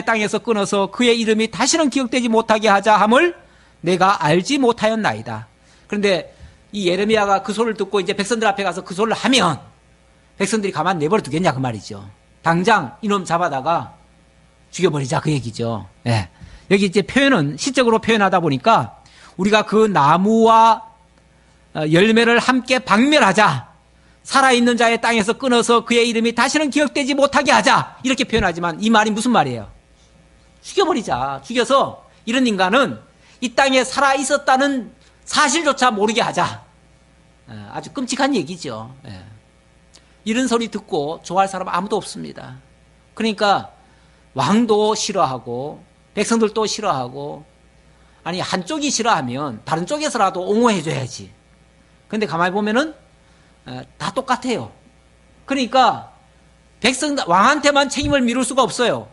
Speaker 2: 땅에서 끊어서 그의 이름이 다시는 기억되지 못하게 하자 함을 내가 알지 못하였나이다. 그런데 이 예레미야가 그 소리를 듣고 이제 백성들 앞에 가서 그 소리를 하면 백성들이 가만 내버려 두겠냐 그 말이죠. 당장 이놈 잡아다가 죽여버리자 그 얘기죠. 예. 여기 이제 표현은 시적으로 표현하다 보니까 우리가 그 나무와 열매를 함께 박멸하자. 살아있는 자의 땅에서 끊어서 그의 이름이 다시는 기억되지 못하게 하자. 이렇게 표현하지만 이 말이 무슨 말이에요? 죽여버리자. 죽여서 이런 인간은 이 땅에 살아있었다는 사실조차 모르게 하자. 아주 끔찍한 얘기죠. 이런 소리 듣고 좋아할 사람 아무도 없습니다. 그러니까 왕도 싫어하고 백성들도 싫어하고 아니 한쪽이 싫어하면 다른 쪽에서라도 옹호해줘야지. 근데 가만히 보면은 다 똑같아요. 그러니까 왕한테만 책임을 미룰 수가 없어요.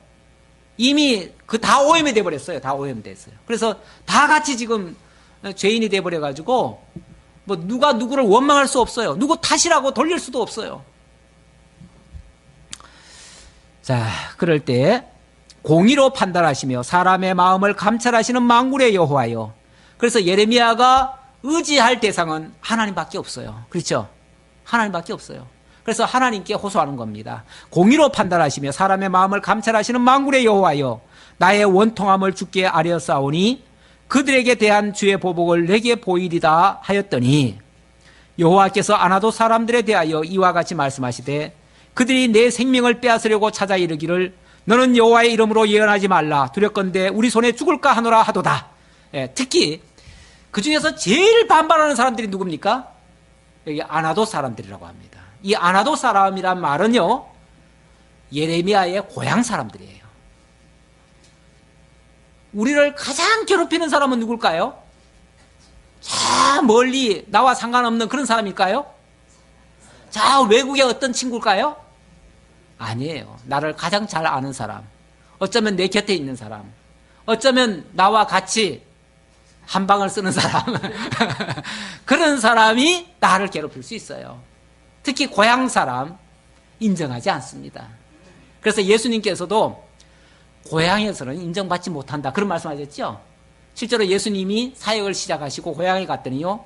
Speaker 2: 이미 그 다 오염이 돼버렸어요. 다 오염됐어요. 그래서 다 같이 지금 죄인이 돼버려가지고 뭐 누가 누구를 원망할 수 없어요. 누구 탓이라고 돌릴 수도 없어요. 자, 그럴 때 공의로 판단하시며 사람의 마음을 감찰하시는 만군의 여호와여. 그래서 예레미야가 의지할 대상은 하나님밖에 없어요. 그렇죠? 하나님밖에 없어요. 그래서 하나님께 호소하는 겁니다. 공의로 판단하시며 사람의 마음을 감찰하시는 만군의 여호와여, 나의 원통함을 주께 아뢰었사오니 그들에게 대한 주의 보복을 내게 보이리다 하였더니, 여호와께서 아나도 사람들에 대하여 이와 같이 말씀하시되 그들이 내 생명을 빼앗으려고 찾아 이르기를 너는 여호와의 이름으로 예언하지 말라. 두렵건대 우리 손에 죽을까 하노라 하도다. 특히 그 중에서 제일 반발하는 사람들이 누굽니까? 여기 아나도 사람들이라고 합니다. 이 아나도 사람이란 말은요, 예레미야의 고향 사람들이에요. 우리를 가장 괴롭히는 사람은 누굴까요? 저 멀리 나와 상관없는 그런 사람일까요? 저 외국의 어떤 친구일까요? 아니에요. 나를 가장 잘 아는 사람, 어쩌면 내 곁에 있는 사람, 어쩌면 나와 같이 한 방을 쓰는 사람 그런 사람이 나를 괴롭힐 수 있어요. 특히 고향 사람 인정하지 않습니다. 그래서 예수님께서도 고향에서는 인정받지 못한다 그런 말씀하셨죠. 실제로 예수님이 사역을 시작하시고 고향에 갔더니요,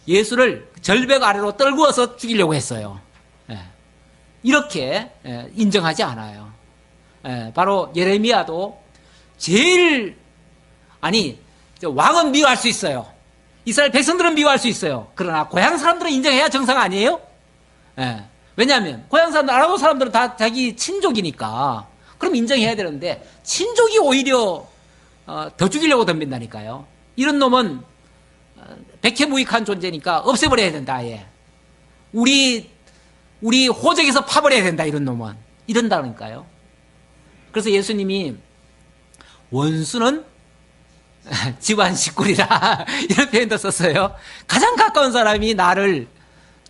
Speaker 2: 예수를 절벽 아래로 떨구어서 죽이려고 했어요. 이렇게 인정하지 않아요. 바로 예레미야도 제일, 왕은 미워할 수 있어요. 이스라엘 백성들은 미워할 수 있어요. 그러나 고향 사람들은 인정해야 정상 아니에요? 왜냐하면 고향 사람들, 아랍 사람들은 다 자기 친족이니까 그럼 인정해야 되는데 친족이 오히려 더 죽이려고 덤빈다니까요. 이런 놈은 백해무익한 존재니까 없애버려야 된다. 아예. 우리 호적에서 파버려야 된다. 이런 놈은 이런다니까요. 그래서 예수님이 원수는 집안 식구리라 이런 표현도 썼어요. 가장 가까운 사람이 나를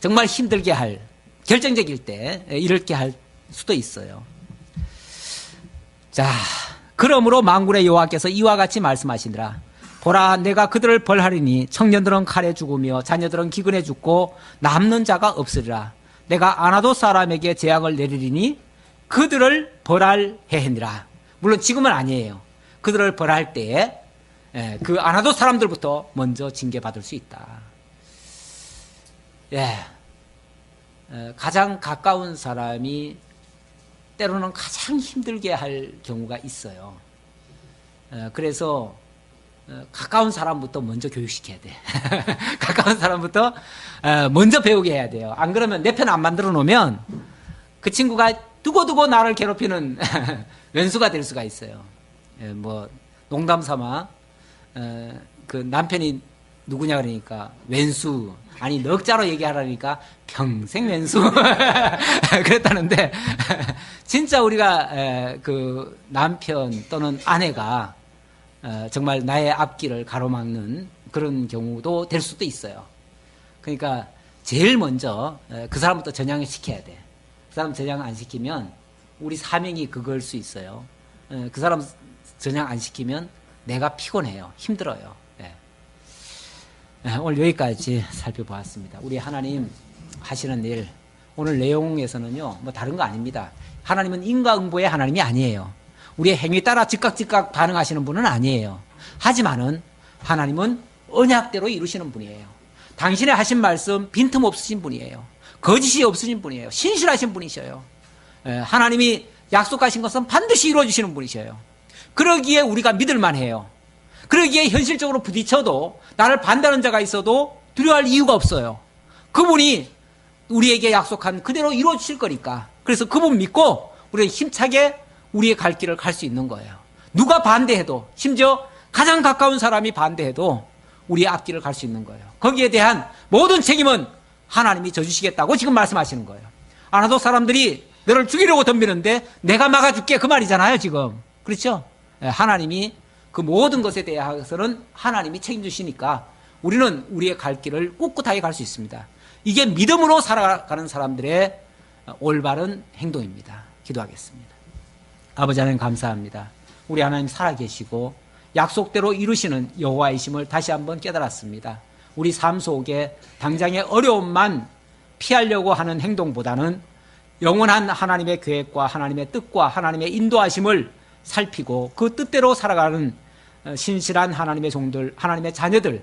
Speaker 2: 정말 힘들게 할, 결정적일 때 이렇게 할 수도 있어요. 자, 그러므로 만군의 여호와께서 이와 같이 말씀하시니라. 보라, 내가 그들을 벌하리니 청년들은 칼에 죽으며 자녀들은 기근에 죽고 남는 자가 없으리라. 내가 아나도 사람에게 재앙을 내리리니 그들을 벌할 해니라. 물론 지금은 아니에요. 그들을 벌할 때에 그 아나도 사람들부터 먼저 징계받을 수 있다. 가장 가까운 사람이 때로는 가장 힘들게 할 경우가 있어요. 그래서 가까운 사람부터 먼저 교육시켜야 돼. 가까운 사람부터 먼저 배우게 해야 돼요. 안 그러면 내 편 안 만들어 놓으면 그 친구가 두고두고 나를 괴롭히는 왼수가 될 수가 있어요. 뭐 농담 삼아 그 남편이 누구냐 그러니까 왼수, 아니 넉자로 얘기하라니까 평생 왼수 그랬다는데 진짜 우리가 그 남편 또는 아내가 정말 나의 앞길을 가로막는 그런 경우도 될 수도 있어요. 그러니까 제일 먼저 그 사람부터 전향을 시켜야 돼. 그 사람 전향 안 시키면 우리 사명이 그걸 수 있어요. 그 사람 전향 안 시키면 내가 피곤해요. 힘들어요. 오늘 여기까지 살펴보았습니다. 우리 하나님, 하시는 일, 오늘 내용에서는요, 뭐 다른 거 아닙니다. 하나님은 인과응보의 하나님이 아니에요. 우리의 행위에 따라 즉각 반응하시는 분은 아니에요. 하지만은 하나님은 언약대로 이루시는 분이에요. 당신의 하신 말씀 빈틈없으신 분이에요. 거짓이 없으신 분이에요. 신실하신 분이셔요. 하나님이 약속하신 것은 반드시 이루어주시는 분이셔요. 그러기에 우리가 믿을만 해요. 그러기에 현실적으로 부딪혀도 나를 반대하는 자가 있어도 두려워할 이유가 없어요. 그분이 우리에게 약속한 그대로 이루어주실 거니까. 그래서 그분 믿고 우리가 힘차게 우리의 갈 길을 갈 수 있는 거예요. 누가 반대해도, 심지어 가장 가까운 사람이 반대해도 우리의 앞길을 갈 수 있는 거예요. 거기에 대한 모든 책임은 하나님이 져주시겠다고 지금 말씀하시는 거예요. 아나도 사람들이 너를 죽이려고 덤비는데 내가 막아줄게, 그 말이잖아요 지금. 그렇죠? 하나님이 그 모든 것에 대해서는 하나님이 책임지시니까 우리는 우리의 갈 길을 꿋꿋하게 갈 수 있습니다. 이게 믿음으로 살아가는 사람들의 올바른 행동입니다. 기도하겠습니다. 아버지 하나님 감사합니다. 우리 하나님 살아계시고 약속대로 이루시는 여호와이심을 다시 한번 깨달았습니다. 우리 삶 속에 당장의 어려움만 피하려고 하는 행동보다는 영원한 하나님의 계획과 하나님의 뜻과 하나님의 인도하심을 살피고 그 뜻대로 살아가는 신실한 하나님의 종들, 하나님의 자녀들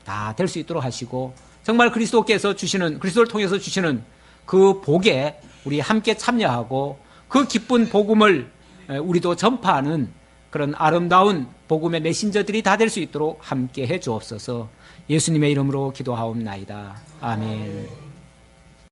Speaker 2: 다 될 수 있도록 하시고 정말 그리스도께서 주시는, 그리스도를 통해서 주시는 그 복에 우리 함께 참여하고 그 기쁜 복음을 우리도 전파하는 그런 아름다운 복음의 메신저들이 다 될 수 있도록 함께 해 주옵소서. 예수님의 이름으로 기도하옵나이다. 아멘.